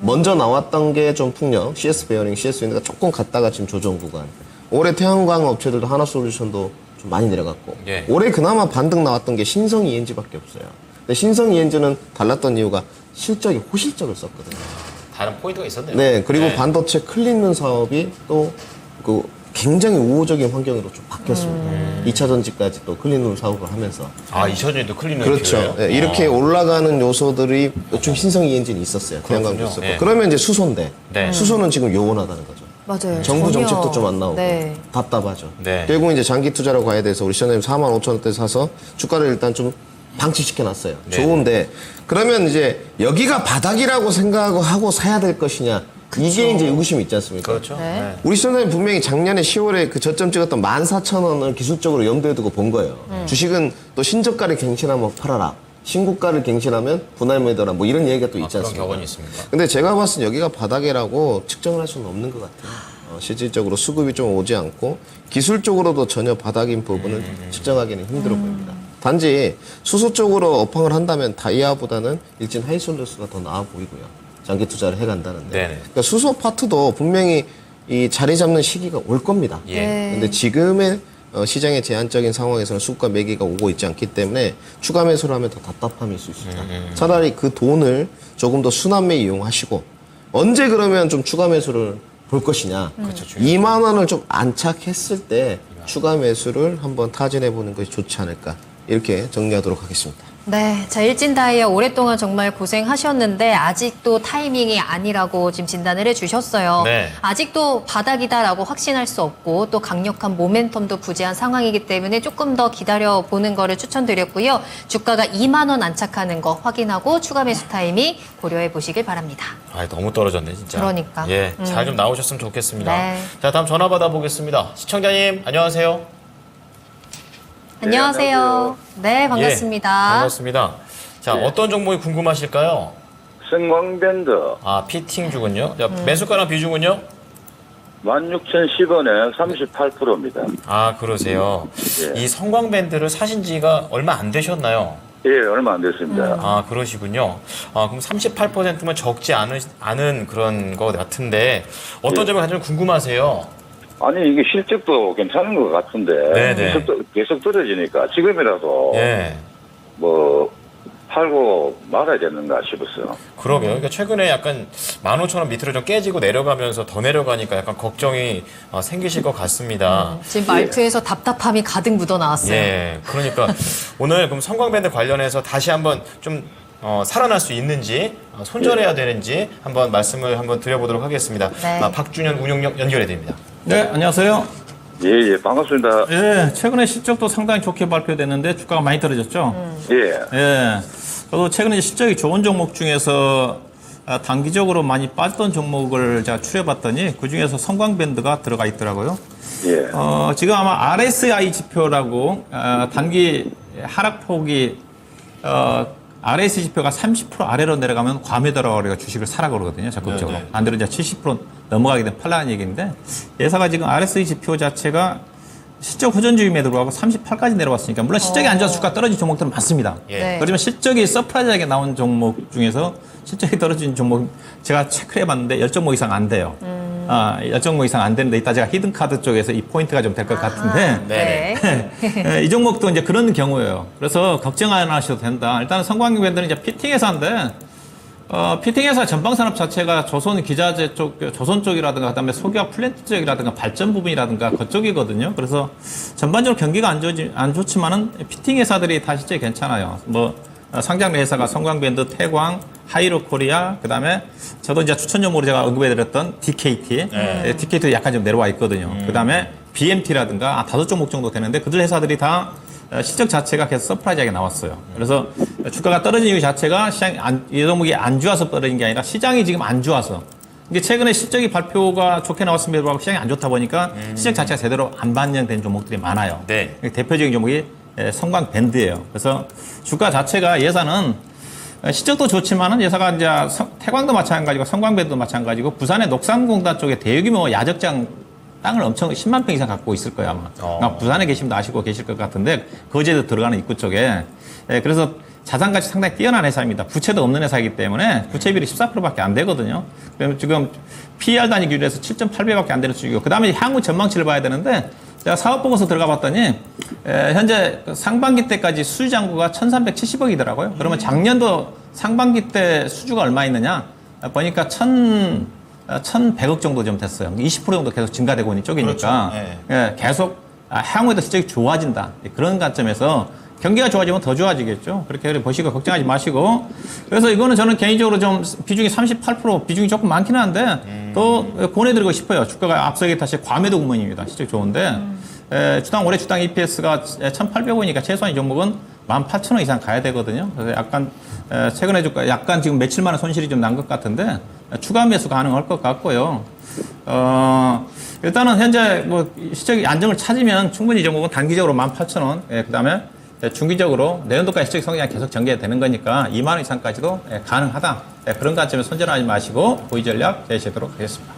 Speaker 4: 먼저 나왔던 게 좀 풍력, CS 베어링, CS 윈드가 조금 갔다가 지금 조정 구간. 올해 태양광 업체들도 하나솔루션도 좀 많이 내려갔고.
Speaker 2: 예.
Speaker 4: 올해 그나마 반등 나왔던 게 신성 ENG밖에 없어요. 근데 신성 ENG는 달랐던 이유가 실적이 호실적을 썼거든요.
Speaker 2: 다른 포인트가 있었네요.
Speaker 4: 네, 그리고 반도체 클린룸 사업이 또 굉장히 우호적인 환경으로 좀 바뀌었습니다. 2차 전지까지 또 클린룸 사업을 하면서.
Speaker 2: 이차전지도 클린룸
Speaker 4: 그렇죠. 네, 이렇게 올라가는 요소들이 좀 신성 ENG는 있었어요. 태양광도 있었고.
Speaker 2: 네.
Speaker 4: 그러면 이제 수소인데
Speaker 2: 네.
Speaker 4: 수소는 지금 요원하다는 거죠.
Speaker 1: 맞아요.
Speaker 4: 정부
Speaker 1: 전혀.
Speaker 4: 정책도 좀 안 나오고
Speaker 1: 네.
Speaker 4: 답답하죠.
Speaker 2: 네.
Speaker 4: 결국 이제 장기 투자로 가야 돼서 우리 시장님 45,000원대 사서 주가를 일단 좀 방치시켜 놨어요.
Speaker 2: 네.
Speaker 4: 좋은데 그러면 이제 여기가 바닥이라고 생각하고 사야 될 것이냐? 이게 이제 의구심이 있지 않습니까?
Speaker 2: 그렇죠.
Speaker 1: 네.
Speaker 2: 네.
Speaker 4: 우리 시청자님 분명히 작년에 10월에 그 저점 찍었던 14,000원을 기술적으로 염두에 두고 본 거예요. 주식은 또 신저가를 갱신하면 팔아라. 신고가를 갱신하면 분할 매도라. 뭐 이런 얘기가 또 있지
Speaker 2: 그런
Speaker 4: 않습니까?
Speaker 2: 격언이 있습니까?
Speaker 4: 근데 제가 봤을 때 여기가 바닥이라고 측정을 할 수는 없는 것 같아요. 실질적으로 수급이 좀 오지 않고 기술적으로도 전혀 바닥인 부분을 측정하기는 힘들어 보입니다. 단지 수소 쪽으로 업황을 한다면 다이아보다는 일진 하이솔루스가 더 나아 보이고요. 장기 투자를 해간다는데.
Speaker 2: 네네.
Speaker 4: 그러니까 수소 파트도 분명히 이 자리 잡는 시기가 올 겁니다.
Speaker 2: 예.
Speaker 1: 네.
Speaker 4: 근데 지금의 시장의 제한적인 상황에서는 수급과 매기가 오고 있지 않기 때문에 추가 매수를 하면 더 답답함이 있을 수 있다. 차라리 그 돈을 조금 더 순환매 이용하시고 언제 그러면 좀 추가 매수를 볼 것이냐.
Speaker 2: 그렇죠.
Speaker 4: 2만 원을 좀 안착했을 때 추가 매수를 한번 타진해 보는 것이 좋지 않을까. 이렇게 정리하도록 하겠습니다.
Speaker 1: 네, 자 일진다이아 오랫동안 정말 고생하셨는데 아직도 타이밍이 아니라고 지금 진단을 해주셨어요.
Speaker 2: 네.
Speaker 1: 아직도 바닥이다라고 확신할 수 없고 또 강력한 모멘텀도 부재한 상황이기 때문에 조금 더 기다려보는 거를 추천드렸고요. 주가가 2만 원 안착하는 거 확인하고 추가 매수 타이밍 고려해 보시길 바랍니다.
Speaker 2: 아, 너무 떨어졌네 진짜.
Speaker 1: 그러니까.
Speaker 2: 예, 잘 좀 나오셨으면 좋겠습니다.
Speaker 1: 네.
Speaker 2: 자, 다음 전화 받아보겠습니다. 시청자님, 안녕하세요.
Speaker 1: 안녕하세요. 네, 반갑습니다.
Speaker 2: 예, 반갑습니다. 자, 어떤 종목이 궁금하실까요?
Speaker 5: 성광밴드
Speaker 2: 아, 피팅주군요. 자, 매수가랑 비중은요?
Speaker 5: 16,010원에 38%입니다.
Speaker 2: 아, 그러세요.
Speaker 5: 예.
Speaker 2: 이 성광밴드를 사신 지가 얼마 안 되셨나요?
Speaker 5: 예, 얼마 안 됐습니다.
Speaker 2: 아, 그러시군요. 아, 그럼 38%면 적지 않은 그런 것 같은데 어떤
Speaker 5: 예.
Speaker 2: 점이 가장 궁금하세요?
Speaker 5: 아니, 이게 실적도 괜찮은 것 같은데
Speaker 2: 네네.
Speaker 5: 계속 떨어지니까 지금이라도
Speaker 2: 예.
Speaker 5: 뭐 팔고 말아야 되는가 싶었어요.
Speaker 2: 그러게요. 그러니까 최근에 약간 15,000원 밑으로 좀 깨지고 내려가면서 더 내려가니까 약간 걱정이 생기실 것 같습니다.
Speaker 1: 지금 말투에서 답답함이 가득 묻어 나왔어요.
Speaker 2: 예. 그러니까 오늘 그럼 성광밴드 관련해서 다시 한번 좀 살아날 수 있는지 손절해야 되는지 한번 말씀을 한번 드려보도록 하겠습니다.
Speaker 1: 네.
Speaker 2: 박준현 운용력 연결해 드립니다.
Speaker 3: 네, 안녕하세요.
Speaker 5: 예, 예, 반갑습니다.
Speaker 3: 예, 최근에 실적도 상당히 좋게 발표됐는데 주가가 많이 떨어졌죠.
Speaker 5: 예,
Speaker 3: 예, 저도 최근에 실적이 좋은 종목 중에서 단기적으로 많이 빠졌던 종목을 제가 추려봤더니 그 중에서 성광밴드가 들어가 있더라고요.
Speaker 5: 예,
Speaker 3: 지금 아마 RSI 지표라고 단기 하락폭이 RSI 지표가 30% 아래로 내려가면 과매도라고 우리가 주식을 사라 그러거든요. 적극적으로.
Speaker 2: 네네.
Speaker 3: 안 되면 이제 70% 넘어가게 되면 팔라는 얘기인데 예사가 지금 RSI 지표 자체가 실적 호전주임에도 불구하고 38까지 내려왔으니까 물론 실적이 안 좋아서 주가 떨어진 종목들은 많습니다.
Speaker 2: 예.
Speaker 1: 네.
Speaker 3: 그렇지만 실적이 서프라이즈하게 나온 종목 중에서 실적이 떨어진 종목 제가 체크를 해봤는데 10종목 이상 안 돼요. 10종목 이상 안 되는데 이따 제가 히든카드 쪽에서 이 포인트가 좀 될 것 같은데
Speaker 1: 네.
Speaker 3: 이 종목도 이제 그런 경우예요. 그래서 걱정 안 하셔도 된다. 일단은 성광밴드는 이제 피팅 회사인데 피팅 회사 전방산업 자체가 조선 기자재 쪽, 조선 쪽이라든가 그다음에 소기업 플랜트 쪽이라든가 발전 부분이라든가 그쪽이거든요. 그래서 전반적으로 경기가 안 좋지만은 피팅 회사들이 다 실제 괜찮아요. 뭐 상장 회사가 성광밴드, 태광, 하이로코리아, 그다음에 저도 이제 추천 종목으로 제가 언급해드렸던 DKT, DKT도 약간 좀 내려와 있거든요. 그다음에 BMT라든가 5종목 정도 되는데 그들 회사들이 다 실적 자체가 계속 서프라이즈하게 나왔어요. 그래서 주가가 떨어진 이유 자체가 이 종목이 안 좋아서 떨어진 게 아니라 시장이 지금 안 좋아서. 이게 최근에 실적이 발표가 좋게 나왔음에도 불구하고 시장이 안 좋다 보니까 실적 자체가 제대로 안 반영된 종목들이 많아요.
Speaker 2: 네.
Speaker 3: 대표적인 종목이 성광밴드예요. 그래서 주가 자체가 예사는 실적도 좋지만은 예사가 이제 태광도 마찬가지고 성광밴드도 마찬가지고 부산의 녹산공단 쪽에 대규모 야적장 땅을 엄청 10만 평 이상 갖고 있을 거야 아마. 그러니까 부산에 계시면 아시고 계실 것 같은데 거제도 들어가는 입구 쪽에. 그래서 자산가치 상당히 뛰어난 회사입니다. 부채도 없는 회사이기 때문에 부채 비율이 14%밖에 안 되거든요. 그러면 지금 PER 단위 기준에서 7.8배밖에 안 되는 수익이고 그 다음에 향후 전망치를 봐야 되는데 제가 사업보고서 들어가 봤더니 현재 상반기 때까지 수주 잔고가 1,370억이더라고요. 그러면 작년도 상반기 때 수주가 얼마 있느냐 보니까 1,100억 정도 좀 됐어요. 20% 정도 계속 증가되고 있는 쪽이니까
Speaker 2: 그렇죠.
Speaker 3: 예, 계속 향후에도 실적이 좋아진다. 그런 관점에서 경기가 좋아지면 더 좋아지겠죠. 그렇게 보시고 걱정하지 마시고. 그래서 이거는 저는 개인적으로 좀 비중이 38% 비중이 조금 많기는 한데 또 권해드리고 싶어요. 주가가 앞서 얘기했다시피 과매도 구멍입니다. 실적 좋은데 올해 주당 EPS가 1,800원이니까 최소한 이 종목은 18,000원 이상 가야 되거든요. 그래서 약간 최근에 주가 약간 지금 며칠만에 손실이 좀 난 것 같은데 추가 매수 가능할 것 같고요. 일단은 현재 뭐 실적이 안정을 찾으면 충분히 이 종목은 단기적으로 18,000원, 그다음에 중기적으로 내년도까지 실적 성장이 계속 전개되는 거니까 2만 원 이상까지도 가능하다. 그런 관점에 손절하지 마시고 보유 전략 제시하도록 하겠습니다.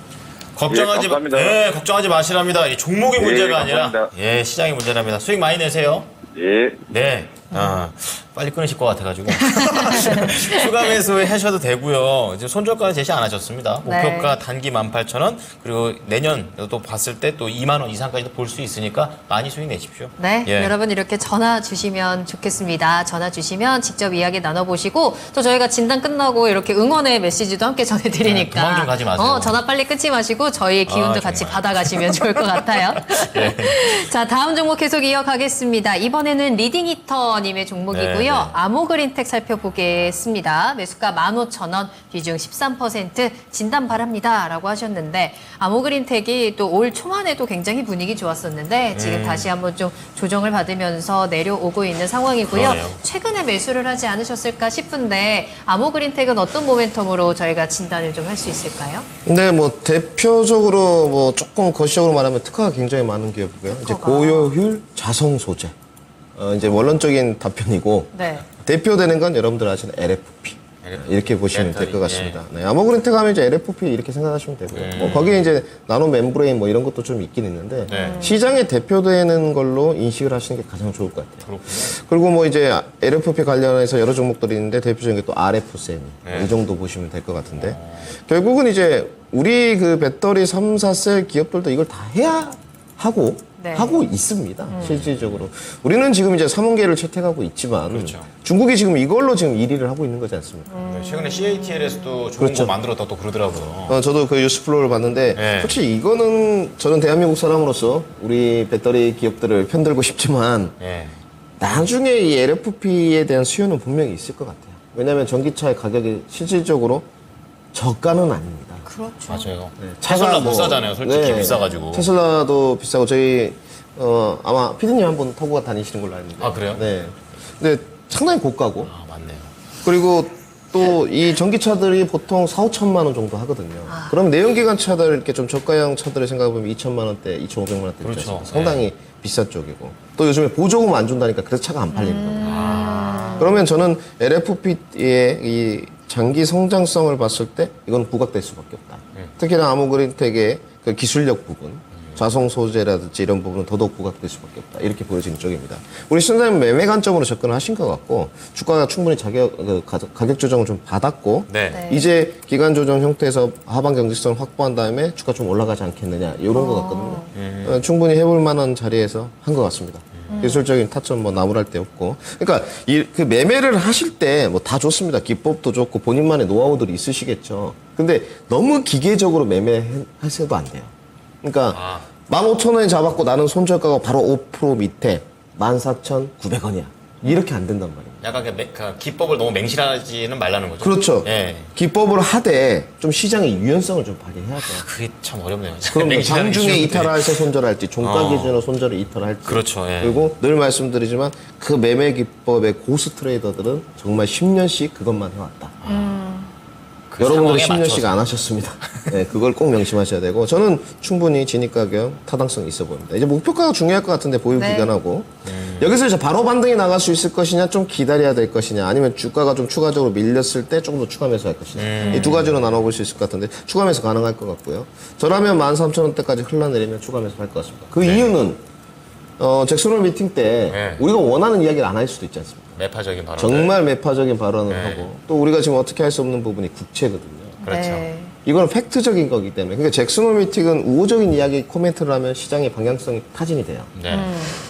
Speaker 2: 걱정하지
Speaker 5: 예, 감사합니다.
Speaker 2: 네, 걱정하지 마시랍니다. 이 종목이
Speaker 5: 예,
Speaker 2: 문제가 아니라
Speaker 5: 감사합니다.
Speaker 2: 시장이 문제랍니다. 수익 많이 내세요.
Speaker 5: 예.
Speaker 2: 네. 빨리 끊으실 것 같아가지고. 추가 매수 하셔도 되고요. 지금 손절가는 제시 안 하셨습니다. 목표가 단기 18,000원, 그리고 내년 또 봤을 때 또 2만 원 이상까지도 볼 수 있으니까 많이 수익 내십시오.
Speaker 1: 네,
Speaker 2: 예.
Speaker 1: 여러분 이렇게 전화 주시면 좋겠습니다. 전화 주시면 직접 이야기 나눠보시고 또 저희가 진단 끝나고 이렇게 응원의 메시지도 함께 전해드리니까
Speaker 2: 도망 좀 가지 마세요.
Speaker 1: 전화 빨리 끊지 마시고 저희의 기운도 같이 받아가시면 좋을 것 같아요. 자, 다음 종목 계속 이어가겠습니다. 이번에는 리딩히터님의 종목이고요. 있고요. 아모그린텍 살펴보겠습니다. 매수가 15,000원, 비중 13%, 진단 바랍니다라고 하셨는데 아모그린텍이 또 올 초반에도 굉장히 분위기 좋았었는데 지금 다시 한번 좀 조정을 받으면서 내려오고 있는 상황이고요.
Speaker 2: 그러네요.
Speaker 1: 최근에 매수를 하지 않으셨을까 싶은데 아모그린텍은 어떤 모멘텀으로 저희가 진단을 좀 할 수 있을까요?
Speaker 4: 근데 뭐 대표적으로 뭐 조금 거시적으로 말하면 특화가 굉장히 많은 기업이고요. 이제
Speaker 1: 특허가.
Speaker 4: 고효율 자성 소재. 이제 원론적인 답변이고
Speaker 1: 네.
Speaker 4: 대표되는 건 여러분들 아시는 LFP. 이렇게 보시면 될 것 같습니다. 네, 아모그린텍 하면 이제 LFP 이렇게 생각하시면 되고요. 뭐 거기에 이제 나노 멤브레인 뭐 이런 것도 좀 있긴 있는데 시장에 대표되는 걸로 인식을 하시는 게 가장 좋을 것 같아요.
Speaker 2: 그렇군요.
Speaker 4: 그리고 뭐 이제 LFP 관련해서 여러 종목들이 있는데 대표적인 게 또 RF 세미 이 정도 보시면 될 것 같은데 결국은 이제 우리 그 배터리 3사 셀 기업들도 이걸 다 해야 하고
Speaker 1: 네.
Speaker 4: 하고 있습니다. 실질적으로 우리는 지금 이제 3원계를 채택하고 있지만
Speaker 2: 그렇죠.
Speaker 4: 중국이 지금 이걸로 지금 1위를 하고 있는 거지 않습니까?
Speaker 2: 네, 최근에 CATL에서도 좋은
Speaker 4: 그렇죠.
Speaker 2: 거 만들었다 또 그러더라고요.
Speaker 4: 저도 그 뉴스플로우를 봤는데
Speaker 2: 네.
Speaker 4: 솔직히 이거는 저는 대한민국 사람으로서 우리 배터리 기업들을 편들고 싶지만
Speaker 2: 예.
Speaker 4: 나중에 이 LFP에 대한 수요는 분명히 있을 것 같아요. 왜냐하면 전기차의 가격이 실질적으로 저가는 아닙니다.
Speaker 1: 그렇죠.
Speaker 2: 맞아요.
Speaker 4: 차가
Speaker 2: 테슬라 못
Speaker 4: 뭐-
Speaker 2: 사잖아요. 솔직히
Speaker 4: 네.
Speaker 2: 비싸가지고.
Speaker 4: 테슬라도 비싸고 저희 아마 피디님 한번 타고 다니시는 걸로 아는데.
Speaker 2: 아, 그래요?
Speaker 4: 네. 근데 상당히 고가고
Speaker 2: 아, 맞네요.
Speaker 4: 그리고 또 이 전기차들이 보통 4, 5천만 원 정도 하거든요. 그럼 내연기관 차들 이렇게 좀 저가형 차들을 생각해보면 2천만 원대, 2,500만 원대
Speaker 2: 그렇죠.
Speaker 4: 상당히 비싼 쪽이고 또 요즘에 보조금 안 준다니까 그래서 차가 안 팔리는 겁니다. 그러면 저는 LFP의 이 장기 성장성을 봤을 때 이건 부각될 수밖에 없다. 특히나 아모그린텍의 그 기술력 부분, 자성 소재라든지 이런 부분은 더더욱 부각될 수밖에 없다. 이렇게 보여지는 쪽입니다. 우리 순자님 매매 관점으로 접근을 하신 것 같고 주가가 충분히 가격 조정을 좀 받았고
Speaker 2: 네.
Speaker 4: 이제 기간 조정 형태에서 하반 경직성을 확보한 다음에 주가 좀 올라가지 않겠느냐 이런 것 같거든요. 충분히 해볼 만한 자리에서 한 것 같습니다. 기술적인 타점 뭐 나무랄 데 없고. 그러니까 그 매매를 하실 때 뭐 다 좋습니다. 기법도 좋고 본인만의 노하우들이 있으시겠죠. 근데 너무 기계적으로 매매하셔도 안 돼요. 그러니까 15,000원에 잡았고 나는 손절가가 바로 5% 밑에 14,900원이야. 이렇게 안 된단 말이에요.
Speaker 2: 약간 그 기법을 너무 맹신하지는 말라는 거죠.
Speaker 4: 그렇죠.
Speaker 2: 예.
Speaker 4: 기법을 하되 좀 시장의 유연성을 좀 발휘해야죠.
Speaker 2: 그게 참 어렵네요.
Speaker 4: 그럼
Speaker 2: 맹신하는
Speaker 4: 장중에
Speaker 2: 기술인데.
Speaker 4: 이탈할지 손절할지 종가 기준으로 손절을 이탈할지
Speaker 2: 그렇죠, 예.
Speaker 4: 그리고 늘 말씀드리지만 그 매매 기법의 고수 트레이더들은 정말 10년씩 그것만 해왔다.
Speaker 2: 그
Speaker 4: 여러분들은
Speaker 2: 상황에
Speaker 4: 10년씩 안 하셨습니다. 네, 그걸 꼭 명심하셔야 되고 저는 충분히 진입 가격 타당성 있어 보입니다. 이제 목표가가 중요할 것 같은데 보유
Speaker 1: 네.
Speaker 4: 기간하고 여기서 이제 바로 반등이 나갈 수 있을 것이냐 좀 기다려야 될 것이냐 아니면 주가가 좀 추가적으로 밀렸을 때 좀 더 추가 매수할 것이냐 이 두 가지로 나눠볼 수 있을 것 같은데 추가 매수 가능할 것 같고요. 저라면 13,000원대까지 흘러내리면 추가 매수할 것 같습니다. 그 이유는 잭슨홀 미팅 때
Speaker 2: 네.
Speaker 4: 우리가 원하는 이야기를 안 할 수도 있지 않습니까?
Speaker 2: 매파적인 발언.
Speaker 4: 정말 매파적인 발언을
Speaker 2: 네.
Speaker 4: 하고 또 우리가 지금 어떻게 할 수 없는 부분이 국채거든요.
Speaker 2: 그렇죠.
Speaker 1: 네.
Speaker 4: 이거는 팩트적인 거기 때문에 그러니까 잭슨홀 미팅은 우호적인 이야기 코멘트를 하면 시장의 방향성이 타진이 돼요.
Speaker 2: 네.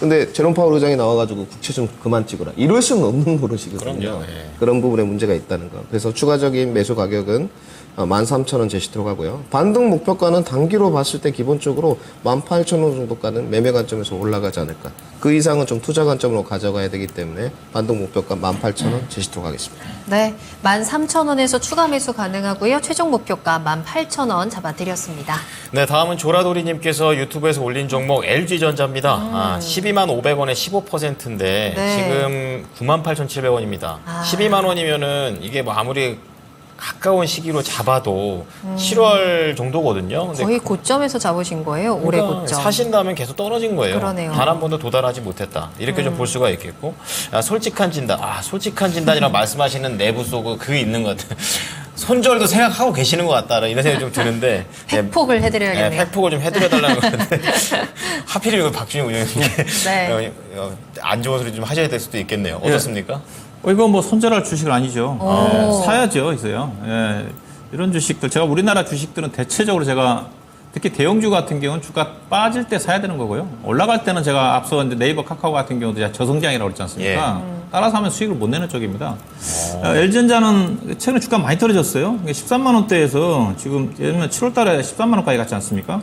Speaker 4: 근데 제롬 파월 의장이 나와가지고 국채 좀 그만 찍어라 이럴 수는 없는 노릇이거든요.
Speaker 2: 그럼요, 예.
Speaker 4: 그런 부분에 문제가 있다는 거. 그래서 추가적인 매수 가격은 13,000원 제시토록 하고요. 반등 목표가는 단기로 봤을 때 기본적으로 18,000원 정도가는 매매 관점에서 올라가지 않을까. 그 이상은 좀 투자 관점으로 가져가야 되기 때문에 반등 목표가 18,000원 제시토록 하겠습니다.
Speaker 1: 네, 13,000원에서 추가 매수 가능하고요. 최종 목표가 18,000원 잡아드렸습니다.
Speaker 2: 네, 다음은 조라도리님께서 유튜브에서 올린 종목 LG전자입니다. 12만 500원에 15%인데
Speaker 1: 네.
Speaker 2: 지금 98,700원입니다. 12만 원이면은 이게 뭐 아무리 가까운 시기로 잡아도 7월 정도거든요. 근데
Speaker 1: 거의 고점에서 잡으신 거예요? 올해
Speaker 2: 그러니까
Speaker 1: 고점.
Speaker 2: 사신다면 계속 떨어진 거예요.
Speaker 1: 그러네요.
Speaker 2: 단 한 번도 도달하지 못했다. 이렇게 좀 볼 수가 있겠고. 솔직한 진단. 솔직한 진단이라고 말씀하시는 내부 속에 그 있는 것 같아요. 손절도 생각하고 계시는 것 같다. 이런 생각이 좀 드는데.
Speaker 1: 팩폭을 해드려야겠네요.
Speaker 2: 팩폭을 좀 해드려달라는 건데. 하필이면 박준희 의원님께
Speaker 1: 네.
Speaker 2: 안 좋은 소리 좀 하셔야 될 수도 있겠네요. 어떻습니까?
Speaker 3: 이거 뭐 손절할 주식은 아니죠. 사야죠, 있어요. 예, 이런 주식들, 제가 우리나라 주식들은 대체적으로 제가 특히 대형주 같은 경우는 주가 빠질 때 사야 되는 거고요. 올라갈 때는 제가 앞서 이제 네이버 카카오 같은 경우도 저성장이라고 그랬지 않습니까? 따라서 하면 수익을 못 내는 쪽입니다. LG전자는 최근에 주가 많이 떨어졌어요. 13만 원대에서 지금 예를 7월 달에 13만 원까지 갔지 않습니까?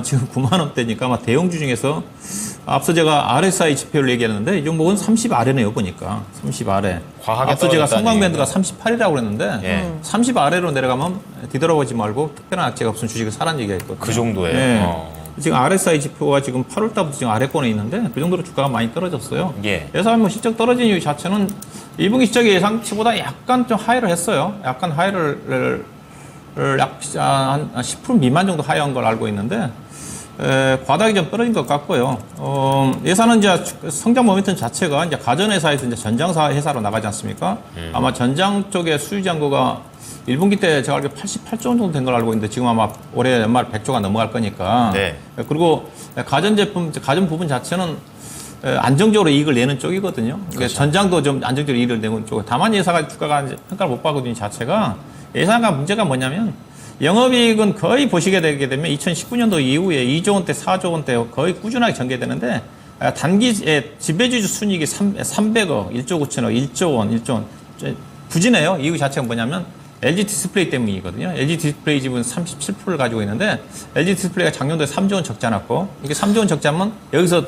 Speaker 3: 지금 9만 원대니까 아마 대형주 중에서 앞서 제가 RSI 지표를 얘기했는데 이 종목은 30 아래네요 보니까 30 아래.
Speaker 2: 과하게
Speaker 3: 앞서 제가
Speaker 2: 떨어졌다는
Speaker 3: 성광밴드가
Speaker 2: 얘기네요.
Speaker 3: 38이라고 그랬는데
Speaker 2: 예.
Speaker 3: 30 아래로 내려가면 뒤돌아보지 말고 특별한 악재가 없으면 주식을 사라는 얘기가 있거든요.
Speaker 2: 그 정도예요?
Speaker 3: 예. 지금 RSI 지표가 지금 8월 달부터 지금 아래권에 있는데 그 정도로 주가가 많이 떨어졌어요.
Speaker 2: 예.
Speaker 3: 그래서 뭐 실적 떨어진 이유 자체는 1분기 실적이 예상치보다 약간 좀 하이를 했어요. 약간 하이를 한 10% 미만 정도 하이한 걸 알고 있는데 과다하게 좀 떨어진 것 같고요. 예산은 이제 성장 모멘텀 자체가 이제 가전회사에서 이제 전장사 회사로 나가지 않습니까? 아마 전장 쪽에 수주 잔고가 1분기 때 제가 알기로 88조 정도 된 걸 알고 있는데 지금 아마 올해 연말 100조가 넘어갈 거니까.
Speaker 2: 네.
Speaker 3: 그리고 가전제품, 가전 부분 자체는 안정적으로 이익을 내는 쪽이거든요. 그러니까 전장도 좀 안정적으로 이익을 내는 쪽. 다만 예사가 주가가 이제 평가를 못 받거든요. 자체가. 예사가 문제가 뭐냐면 영업이익은 거의 보시게 되게 되면 2019년도 이후에 2조 원대, 4조 원대 거의 꾸준하게 전개되는데 단기에 지배주주 순이익이 300억, 1조 9천억, 1조 원, 1조 원. 부진해요. 이유 자체가 뭐냐면 LG 디스플레이 때문이거든요. LG 디스플레이 지분 37%를 가지고 있는데 LG 디스플레이가 작년도에 3조 원 적자 났고 이게 3조 원 적자면 여기서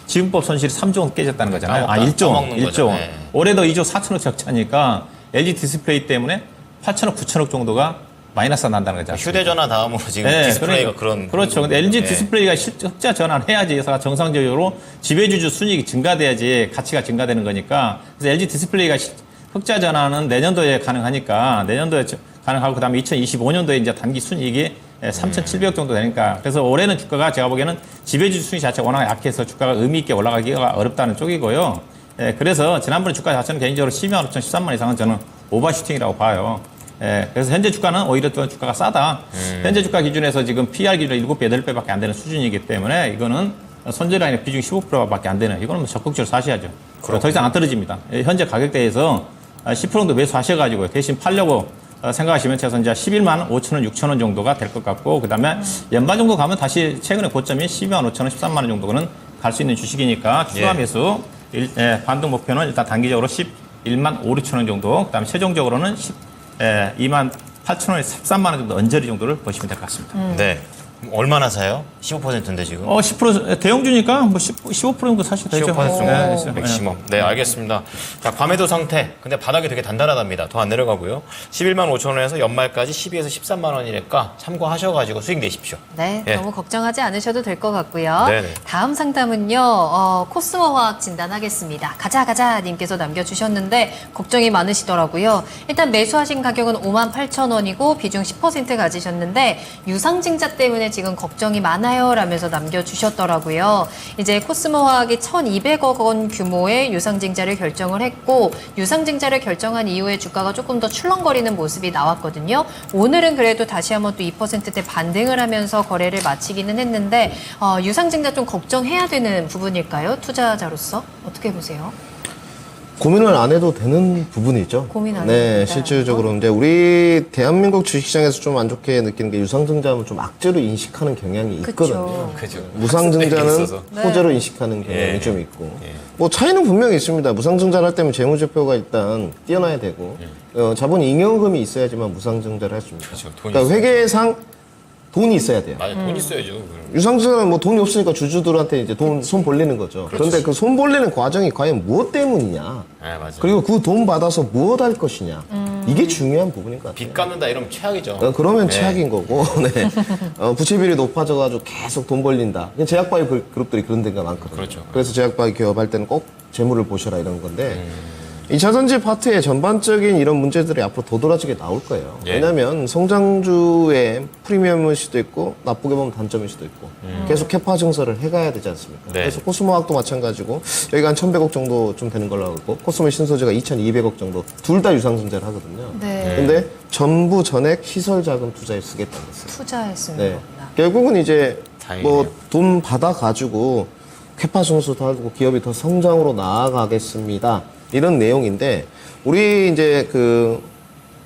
Speaker 3: 지분법 손실이 3조 원 깨졌다는 거잖아요. 아, 1조 원, 1조 원.
Speaker 2: 네.
Speaker 3: 올해도 2조 4천억 적자니까 LG 디스플레이 때문에 8천억, 9천억 정도가 마이너스가 난다는 거죠.
Speaker 2: 휴대전화 다음으로 지금 디스플레이가 그런.
Speaker 3: 그렇죠. 근데 LG
Speaker 2: 예.
Speaker 3: 디스플레이가 흑자 전환을 해야지 회사가 정상적으로 지배주주 순이익이 증가돼야지 가치가 증가되는 거니까. 그래서 LG 디스플레이가 흑자 전환은 내년도에 가능하니까 내년도에 가능하고 그다음에 2025년도에 이제 단기 순이익이 3,700억 정도 되니까 그래서 올해는 주가가 제가 보기에는 지배주주 순이익 자체가 워낙 약해서 주가가 의미 있게 올라가기가 어렵다는 쪽이고요. 예, 그래서 지난번에 주가 자체는 개인적으로 12만 5천, 13만 이상은 저는 오버슈팅이라고 봐요. 예, 그래서 현재 주가는 오히려 또 주가가 싸다. 현재 주가 기준에서 지금 PR 기준으로 7배, 8배밖에 안 되는 수준이기 때문에 이거는 손절라인의 비중이 15%밖에 안 되는 이거는 뭐 적극적으로 사셔야죠. 더 이상 안 떨어집니다. 예, 현재 가격대에서 10% 정도 매수하셔가지고 대신 팔려고 생각하시면 최소 이제 11만 5천 원, 6천 원 정도가 될 것 같고 그다음에 연말 정도 가면 다시 최근의 고점이 12만 5천 원, 13만 원 정도는 갈 수 있는 주식이니까 추가 매수 반등 목표는 일단 단기적으로 11만 5, 6천 원 정도 그다음에 최종적으로는 2만 8천 원에 13만 원 정도 언저리 정도를 보시면 될 것 같습니다.
Speaker 2: 네. 얼마나 사요? 15%인데 지금.
Speaker 3: 10% 대형주니까 뭐 15% 정도 사셔도 되죠.
Speaker 2: 15% 정도
Speaker 3: 네, 그렇죠.
Speaker 2: 맥시멈. 네, 알겠습니다. 자, 과매도 상태. 근데 바닥이 되게 단단하답니다. 더 안 내려가고요. 11만 5천 원에서 연말까지 12에서 13만 원이니까 참고하셔가지고 수익 내십시오.
Speaker 1: 네,
Speaker 2: 예.
Speaker 1: 너무 걱정하지 않으셔도 될 것 같고요.
Speaker 2: 네네.
Speaker 1: 다음 상담은요, 코스모 화학 진단하겠습니다. 가자 님께서 남겨주셨는데 걱정이 많으시더라고요. 일단 매수하신 가격은 5만 8천 원이고 비중 10% 가지셨는데 유상증자 때문에 지금 걱정이 많아요 라면서 남겨주셨더라고요. 이제 코스모 화학이 1,200억 원 규모의 유상증자를 결정을 했고 유상증자를 결정한 이후에 주가가 조금 더 출렁거리는 모습이 나왔거든요. 오늘은 그래도 다시 한번 또 2%대 반등을 하면서 거래를 마치기는 했는데 유상증자 좀 걱정해야 되는 부분일까요? 투자자로서 어떻게 보세요?
Speaker 4: 고민을 안 해도 되는 부분이죠.
Speaker 1: 고민 안 해도
Speaker 4: 네,
Speaker 1: 된다.
Speaker 4: 실질적으로 이제 우리 대한민국 주식시장에서 좀 안 좋게 느끼는 게 유상증자는 좀 악재로 인식하는 경향이 있거든요.
Speaker 2: 그죠.
Speaker 4: 무상증자는
Speaker 2: 있어서.
Speaker 4: 호재로 인식하는 경향이
Speaker 2: 예.
Speaker 4: 좀 있고.
Speaker 2: 예.
Speaker 4: 뭐 차이는 분명히 있습니다. 무상증자를 할 때면 재무제표가 일단 뛰어나야 되고 자본 잉여금이 있어야지만 무상증자를 할 수 있습니다.
Speaker 2: 그렇죠. 돈이
Speaker 4: 그러니까 회계상 돈이 있어야 돼요.
Speaker 2: 맞아, 돈 있어야죠.
Speaker 4: 유상증자는 뭐 돈이 없으니까 주주들한테 이제 손 벌리는 거죠. 그런데 그 손 벌리는 과정이 과연 무엇 때문이냐?
Speaker 2: 네, 맞아요.
Speaker 4: 그리고 그 돈 받아서 무엇 할 것이냐? 이게 중요한 부분인 것 같아요.
Speaker 2: 빚 갚는다 이러면 최악이죠.
Speaker 4: 그러면
Speaker 2: 네.
Speaker 4: 최악인 거고, 네. 부채비율이 높아져가지고 계속 돈 벌린다. 제약바이오 그룹들이 그런 데가 많거든요.
Speaker 2: 그렇죠.
Speaker 4: 그래서 제약바이오 기업할 때는 꼭 재물을 보셔라 이런 건데, 이 자산지 파트의 전반적인 이런 문제들이 앞으로 도드라지게 나올 거예요.
Speaker 2: 예.
Speaker 4: 왜냐하면 성장주의 프리미엄일 수도 있고 나쁘게 보면 단점일 수도 있고 계속 캐파 증설을 해가야 되지 않습니까?
Speaker 2: 네.
Speaker 4: 그래서 코스모학도 마찬가지고 여기가 한 1,100억 정도 좀 되는 걸로 알고 있고 코스모 신소재가 2,200억 정도 둘 다 유상증자를 하거든요.
Speaker 1: 네.
Speaker 4: 근데 전부 전액 시설 자금 투자에 쓰겠다는 거예요.
Speaker 1: 투자에 쓰는
Speaker 4: 네.
Speaker 1: 거구나.
Speaker 4: 결국은 이제
Speaker 2: 다행이네요.
Speaker 4: 뭐 돈 받아 가지고 캐파 증설도 하고 기업이 더 성장으로 나아가겠습니다. 이런 내용인데 우리 이제 그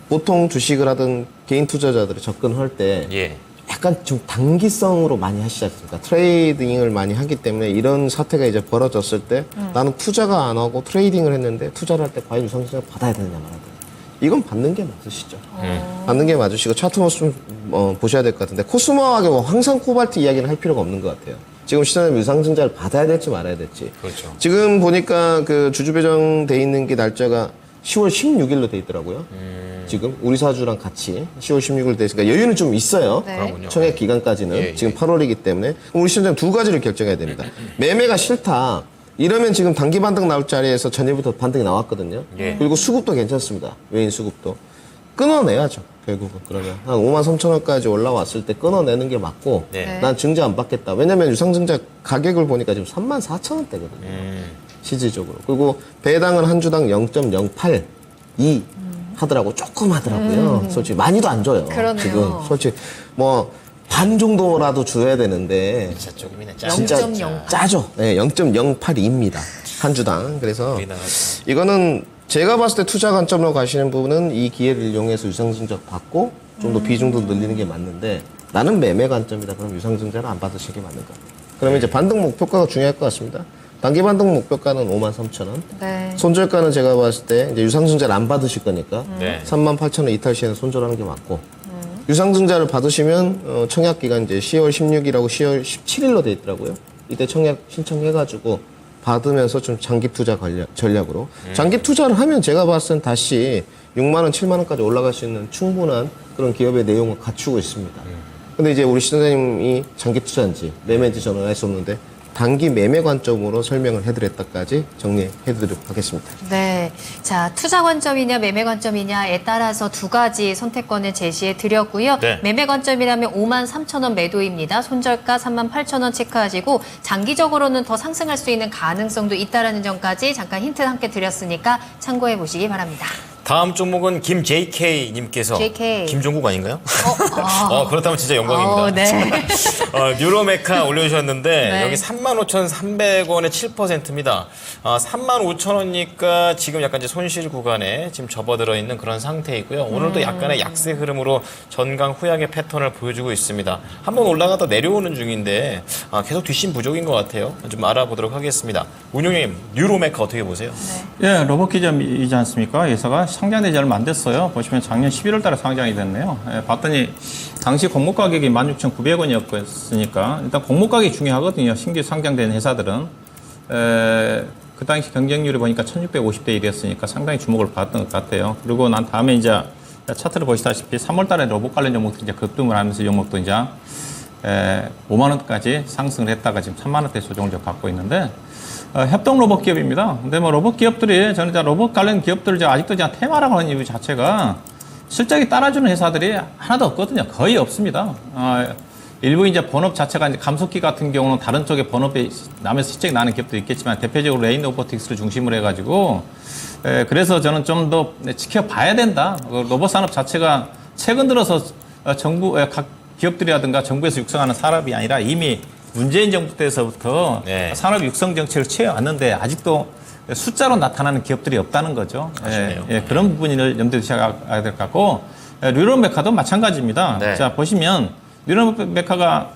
Speaker 4: 보통 주식을 하던 개인 투자자들이 접근할 때
Speaker 2: 예.
Speaker 4: 약간 좀 단기성으로 많이 하시지 않습니까? 트레이딩을 많이 하기 때문에 이런 사태가 이제 벌어졌을 때 나는 투자가 안 하고 트레이딩을 했는데 투자를 할 때 과연 유상증자 받아야 되느냐 말아야 되느냐. 이건 받는 게 맞으시죠. 받는 게 맞으시고 차트 모습 좀 보셔야 될 것 같은데 코스모하게 뭐 황산 코발트 이야기는 할 필요가 없는 것 같아요. 지금 시장에 유상증자를 받아야 될지 말아야 될지.
Speaker 2: 그렇죠.
Speaker 4: 지금 보니까 그 주주 배정돼 있는 게 날짜가 10월 16일로 돼 있더라고요. 지금 우리 사주랑 같이 10월 16일 돼 있으니까 여유는 좀 있어요.
Speaker 1: 네.
Speaker 2: 그렇군요.
Speaker 4: 청약 기간까지는
Speaker 2: 예, 예.
Speaker 4: 지금 8월이기 때문에 우리 시장은 두 가지를 결정해야 됩니다. 매매가 싫다. 이러면 지금 단기 반등 나올 자리에서 전일부터 반등이 나왔거든요.
Speaker 2: 예.
Speaker 4: 그리고 수급도 괜찮습니다. 외인 수급도. 끊어내야죠. 결국은 그러면 한 5만 3천 원까지 올라왔을 때 끊어내는 게 맞고
Speaker 2: 네.
Speaker 4: 난 증자 안 받겠다. 왜냐면 유상증자 가격을 보니까 지금 3만 4천 원대거든요. 실질적으로. 그리고 배당은 한 주당 0.082 하더라고. 조금 하더라고요. 솔직히 많이도 안 줘요.
Speaker 1: 그러네요.
Speaker 4: 지금 솔직히 뭐 반 정도라도 줘야 되는데
Speaker 2: 진짜 조금이네.
Speaker 4: 진짜
Speaker 1: 0.08.
Speaker 4: 짜죠. 네, 0.082입니다. 한 주당. 그래서
Speaker 2: 우리나라
Speaker 4: 이거는 제가 봤을 때 투자 관점으로 가시는 부분은 이 기회를 이용해서 유상증자 받고 좀 더 비중도 늘리는 게 맞는데 나는 매매 관점이다. 그럼 유상증자를 안 받으시는 게 맞는 것 같아요. 그러면 이제 반등 목표가가 중요할 것 같습니다. 단기 반등 목표가는 5만 3천 원.
Speaker 1: 네.
Speaker 4: 손절가는 제가 봤을 때 이제 유상증자를 안 받으실 거니까
Speaker 2: 네.
Speaker 4: 3만 8천 원 이탈 시에는 손절하는 게 맞고 유상증자를 받으시면 청약 기간 이제 10월 16일하고 10월 17일로 돼 있더라고요. 이때 청약 신청해가지고 받으면서 좀 장기 투자 전략으로 장기 투자를 하면 제가 봤을 땐 다시 6만 원, 7만 원까지 올라갈 수 있는 충분한 그런 기업의 내용을 갖추고 있습니다. 근데 이제 우리 시장님이 장기 투자인지 매매인지 저는 알 수 없는데 단기 매매 관점으로 설명을 해드렸다까지 정리해드리도록 하겠습니다.
Speaker 1: 네. 자, 투자 관점이냐 매매 관점이냐에 따라서 두 가지 선택권을 제시해 드렸고요.
Speaker 2: 네.
Speaker 1: 매매 관점이라면 5만 3천 원 매도입니다. 손절가 3만 8천 원 체크하시고 장기적으로는 더 상승할 수 있는 가능성도 있다라는 점까지 잠깐 힌트 함께 드렸으니까 참고해 보시기 바랍니다.
Speaker 2: 다음 종목은 김 JK님께서
Speaker 1: JK.
Speaker 2: 김종국 아닌가요? 그렇다면 진짜 영광입니다.
Speaker 1: 네.
Speaker 2: 뉴로메카 올려주셨는데
Speaker 1: 네.
Speaker 2: 여기 35,300원에 7%입니다. 35,000원이니까 지금 약간 이제 손실 구간에 지금 접어들어 있는 그런 상태이고요. 오늘도 약간의 약세 흐름으로 전강 후약의 패턴을 보여주고 있습니다. 한번 올라가다 내려오는 중인데 계속 뒷심 부족인 것 같아요. 좀 알아보도록 하겠습니다. 운용님, 뉴로메카 어떻게 보세요?
Speaker 3: 예, 로봇 기점이지 않습니까? 회사가 상장되지 얼마 안 됐어요. 보시면 작년 11월 달에 상장이 됐네요. 예, 봤더니 당시 공모 가격이 16,900원이었으니까 일단 공모 가격이 중요하거든요. 신규 상장된 회사들은. 그 당시 경쟁률이 보니까 1650대 1이었으니까 상당히 주목을 받았던 것 같아요. 그리고 난 다음에 이제 차트를 보시다시피 3월 달에 로봇 관련 종목도 이제 급등을 하면서 이 종목도 이제 5만 원까지 상승을 했다가 지금 3만 원대 조정을 받고 있는데 협동 로봇 기업입니다. 근데 뭐 로봇 기업들이 저는 이제 로봇 관련 기업들을 이제 아직도 그냥 테마라고 하는 이유 자체가 실적이 따라주는 회사들이 하나도 없거든요. 거의 없습니다. 일부 이제 본업 자체가 이제 감속기 같은 경우는 다른 쪽에 본업에 남에서 실적이 나는 기업도 있겠지만 대표적으로 레인 로보틱스를 중심으로 해가지고 그래서 저는 좀 더 지켜봐야 된다. 로봇 산업 자체가 최근 들어서 정부 각 기업들이라든가 정부에서 육성하는 산업이 아니라 이미 문재인 정부 때서부터
Speaker 2: 네.
Speaker 3: 산업 육성 정책을 취해왔는데 아직도 숫자로 나타나는 기업들이 없다는 거죠. 그런 부분을 염두에 두셔야 될 것 같고 뉴로메카도 마찬가지입니다.
Speaker 2: 네. 자,
Speaker 3: 보시면 뉴로메카가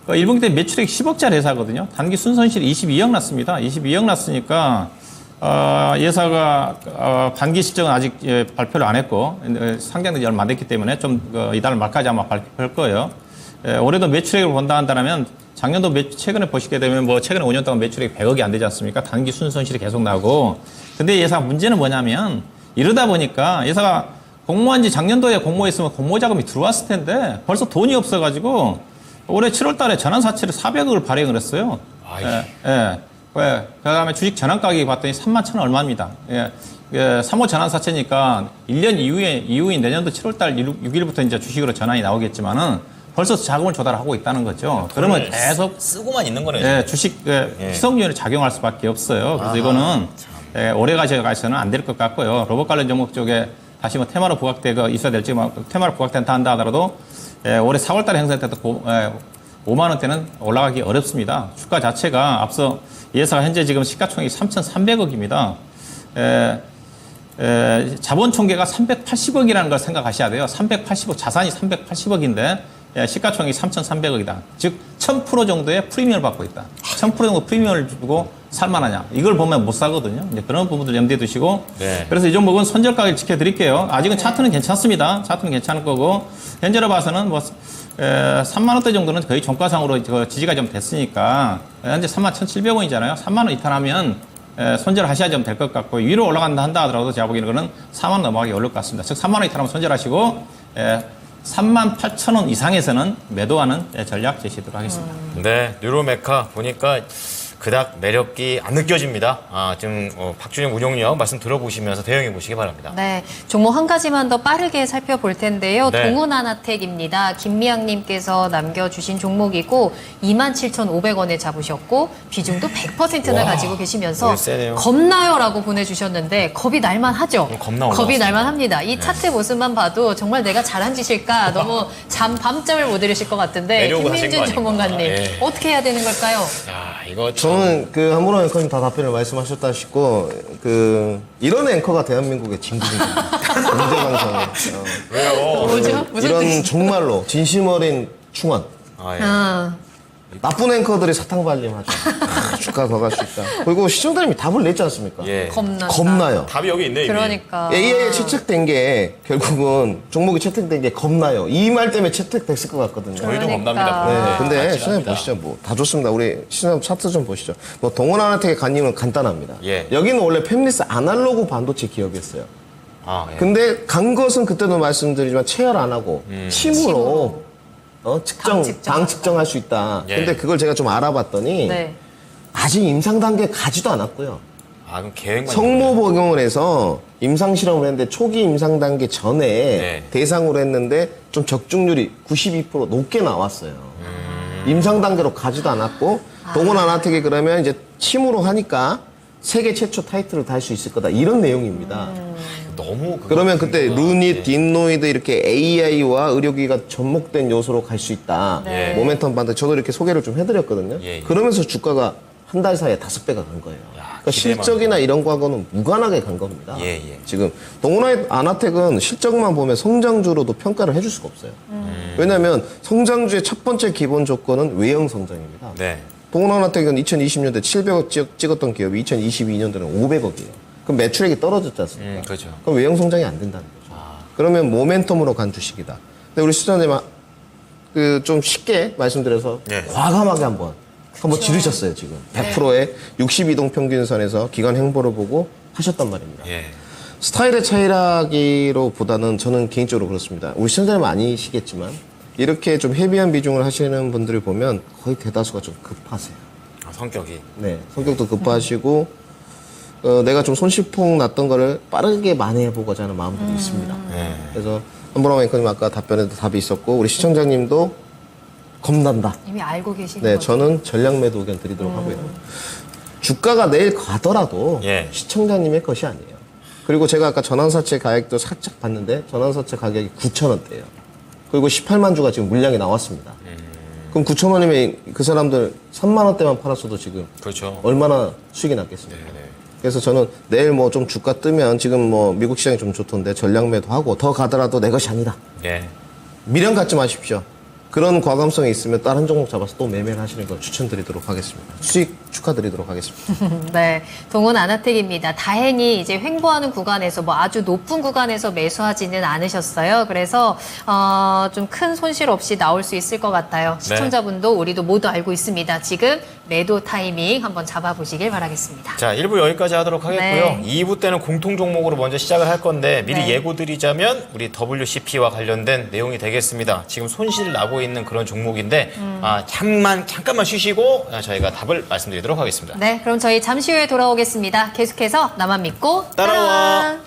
Speaker 3: 1분기 때 매출액 10억짜리 회사거든요. 단기 순손실이 22억 났습니다. 22억 났으니까 예사가 단기 실적은 아직 발표를 안 했고 상장된 지 얼마 안 됐기 때문에 좀 이달 말까지 아마 발표할 거예요. 올해도 매출액을 본다 한다면 작년도 최근에 보시게 되면 뭐 최근에 5년 동안 매출액이 100억이 안 되지 않습니까? 단기 순손실이 계속 나고. 근데 예사가 문제는 뭐냐면 이러다 보니까 예사가 공모한 지 작년도에 공모했으면 공모 자금이 들어왔을 텐데 벌써 돈이 없어가지고 올해 7월 달에 전환사채를 400억을 발행을 했어요. 그 다음에 주식 전환 가격이 봤더니 3만 천 원 얼마입니다. 3호 전환사채니까 1년 이후인 내년도 7월 달 6일부터 이제 주식으로 전환이 나오겠지만은 벌써 자금을 조달하고 있다는 거죠. 그러면 계속
Speaker 2: 쓰고만 있는 거네요.
Speaker 3: 주식 희석률이 작용할 수밖에 없어요. 그래서 이거는 오래 가져가서는 안 될 것 같고요. 로봇 관련 종목 쪽에 다시 뭐 테마로 부각되고 있어야 될지 테마로 부각된다 한다 하더라도 올해 4월 달에 행사했던 5만 원대는 올라가기 어렵습니다. 주가 자체가 앞서 예사가 현재 지금 시가총액이 3,300억입니다. 자본 총계가 380억이라는 걸 생각하셔야 돼요. 380억, 자산이 380억인데 시가총액이 3,300억이다. 즉 1,000% 정도의 프리미엄을 받고 있다. 1,000% 정도 프리미엄을 주고 살만하냐. 이걸 보면 못 사거든요. 이제 그런 부분들 염두에 두시고.
Speaker 2: 네.
Speaker 3: 그래서 이 종목은 손절 가격 지켜드릴게요. 아직은 차트는 괜찮습니다. 차트는 괜찮을 거고 현재로 봐서는 뭐 3만 원대 정도는 거의 종가상으로 지지가 좀 됐으니까 현재 31,700원이잖아요. 3만 원 이탈하면 손절하셔야 좀 될 것 같고 위로 올라간다 한다 하더라도 제가 보기에는 그거는 4만 원 넘어가기 어려울 것 같습니다. 즉 3만 원 이탈하면 손절하시고 38,000원 이상에서는 매도하는 전략 제시하도록 하겠습니다.
Speaker 2: 네, 뉴로메카 보니까 그닥 매력이 안 느껴집니다. 지금 박준영 운용력 말씀 들어보시면서 대응해 보시기 바랍니다.
Speaker 1: 네, 종목 한 가지만 더 빠르게 살펴볼 텐데요.
Speaker 2: 네.
Speaker 1: 동훈아나텍입니다. 김미양님께서 남겨주신 종목이고 27,500원에 잡으셨고 비중도 100%나
Speaker 2: 와,
Speaker 1: 가지고 계시면서
Speaker 2: 오늘 세네요.
Speaker 1: 겁나요라고 보내주셨는데 겁이 날만하죠.
Speaker 2: 겁나
Speaker 1: 겁이
Speaker 2: 올라왔습니다.
Speaker 1: 날만합니다. 이 차트 모습만 봐도 정말 내가 잘한 짓일까 너무 밤잠을 못 이루실 것 같은데
Speaker 2: 매력을 하신
Speaker 1: 김민준
Speaker 2: 거 아닙니까?
Speaker 1: 전문가님
Speaker 2: 예.
Speaker 1: 어떻게 해야 되는 걸까요?
Speaker 2: 야, 이거
Speaker 4: 저는 그 한문호 앵커님 다 답변을 말씀하셨다 싶고 이런 앵커가 대한민국의 진국입니다. 경제방송.
Speaker 2: 왜요?
Speaker 1: 뭐죠? 무슨
Speaker 4: 이런
Speaker 1: 뜻이죠?
Speaker 4: 정말로 진심 어린 충원.
Speaker 2: 예.
Speaker 4: 나쁜 앵커들이 사탕발림하죠. 주가 더 갈 수 있다. 그리고 시청자님이 답을 냈지 않습니까?
Speaker 2: 예.
Speaker 4: 겁나요.
Speaker 2: 답이 여기 있네. 이미.
Speaker 1: 그러니까
Speaker 4: AI에 채택된 게 결국은 종목이 채택된 게 겁나요. 이 말 때문에 채택됐을 것 같거든요.
Speaker 2: 저희도
Speaker 1: 그러니까.
Speaker 2: 겁납니다.
Speaker 4: 네, 근데
Speaker 2: 같이
Speaker 4: 시청자
Speaker 2: 합니다.
Speaker 4: 보시죠. 뭐 다 좋습니다. 우리 시청자 차트 좀 보시죠. 뭐 동원아나텍의 간님은 간단합니다.
Speaker 2: 예.
Speaker 4: 여기는 원래 팹리스 아날로그 반도체 기업이었어요.
Speaker 2: 예.
Speaker 4: 근데 간 것은 그때도 말씀드리지만 체열 안 하고 침으로 당 측정할 수 있다.
Speaker 2: 예.
Speaker 4: 근데 그걸 제가 좀 알아봤더니
Speaker 1: 네.
Speaker 4: 아직 임상 단계에 가지도 않았고요.
Speaker 2: 그럼 계획만.
Speaker 4: 성모 복용을 해서 임상 실험을 했는데 초기 임상 단계 전에
Speaker 2: 네.
Speaker 4: 대상으로 했는데 좀 적중률이 92% 높게 나왔어요. 임상 단계로 가지도 않았고 동원 아나텍이 그러면 이제 침으로 하니까 세계 최초 타이틀을 달 수 있을 거다 이런 내용입니다.
Speaker 2: 너무
Speaker 4: 그러면 그때 루닛, 딘노이드 이렇게 AI와 의료기기가 접목된 요소로 갈 수 있다.
Speaker 2: 네.
Speaker 4: 모멘텀 반등 저도 이렇게 소개를 좀 해드렸거든요.
Speaker 2: 예, 예.
Speaker 4: 그러면서 주가가 한 달 사이에 5배가 간 거예요. 그러니까
Speaker 2: 기대만
Speaker 4: 실적이나 이런 거하고는 무관하게 간 겁니다.
Speaker 2: 예, 예.
Speaker 4: 지금 동원 아나텍은 실적만 보면 성장주로도 평가를 해줄 수가 없어요. 왜냐하면 성장주의 첫 번째 기본 조건은 외형 성장입니다.
Speaker 2: 네.
Speaker 4: 동원 아나텍은 2020년대 700억 찍었던 기업이 2022년도는 500억이에요. 그럼 매출액이 떨어졌지 않습니까?
Speaker 2: 그렇죠.
Speaker 4: 그럼 외형 성장이 안 된다는 거죠. 그러면 모멘텀으로 간 주식이다. 근데 우리 시청자님 좀 쉽게 말씀드려서
Speaker 2: 네.
Speaker 4: 과감하게 한번 지르셨어요 지금. 100%의 62동 평균선에서 기간 행보를 보고 하셨단 말입니다.
Speaker 2: 예.
Speaker 4: 스타일의 차이라기로보다는 저는 개인적으로 그렇습니다. 우리 시청자님 아니시겠지만 이렇게 좀 헤비한 비중을 하시는 분들을 보면 거의 대다수가 좀 급하세요.
Speaker 2: 성격이.
Speaker 4: 네, 성격도 급하시고 내가 좀 손실폭 났던 거를 빠르게 만회해보고자 하는 마음들이 있습니다.
Speaker 2: 네.
Speaker 4: 그래서 한보람 앵커님 아까 답변에도 답이 있었고 우리 시청자님도 겁난다.
Speaker 1: 이미 알고 계시는
Speaker 4: 네,
Speaker 1: 거죠.
Speaker 4: 저는 전략 매도 의견 드리도록 하고요. 주가가 내일 가더라도
Speaker 2: 예.
Speaker 4: 시청자님의 것이 아니에요. 그리고 제가 아까 전환사채 가격도 살짝 봤는데 전환사채 가격이 9,000원대예요. 그리고 18만 주가 지금 물량이 나왔습니다. 그럼 9,000원이면 그 사람들 3만 원대만 팔았어도 지금
Speaker 2: 그렇죠.
Speaker 4: 얼마나 수익이 났겠습니까?
Speaker 2: 네.
Speaker 4: 그래서 저는 내일 뭐 좀 주가 뜨면 지금 뭐 미국 시장이 좀 좋던데 전략 매도하고 더 가더라도 내 것이 아니다.
Speaker 2: 예.
Speaker 4: 미련 갖지 마십시오. 그런 과감성이 있으면 다른 종목 잡아서 또 매매를 하시는 걸 추천드리도록 하겠습니다. 수익 축하드리도록 하겠습니다.
Speaker 1: 네, 동원 아나텍입니다. 다행히 이제 횡보하는 구간에서 뭐 아주 높은 구간에서 매수하지는 않으셨어요. 그래서 좀 큰 손실 없이 나올 수 있을 것 같아요. 시청자분도 우리도 모두 알고 있습니다. 지금 매도 타이밍 한번 잡아보시길 바라겠습니다.
Speaker 2: 자, 1부 여기까지 하도록 하겠고요.
Speaker 1: 네.
Speaker 2: 2부 때는 공통 종목으로 먼저 시작을 할 건데 미리
Speaker 1: 네.
Speaker 2: 예고드리자면 우리 WCP와 관련된 내용이 되겠습니다. 지금 손실 나고 있는 그런 종목인데 잠깐만 쉬시고 저희가 답을 말씀드리도록 하겠습니다.
Speaker 1: 네, 그럼 저희 잠시 후에 돌아오겠습니다. 계속해서 나만 믿고
Speaker 2: 따라와.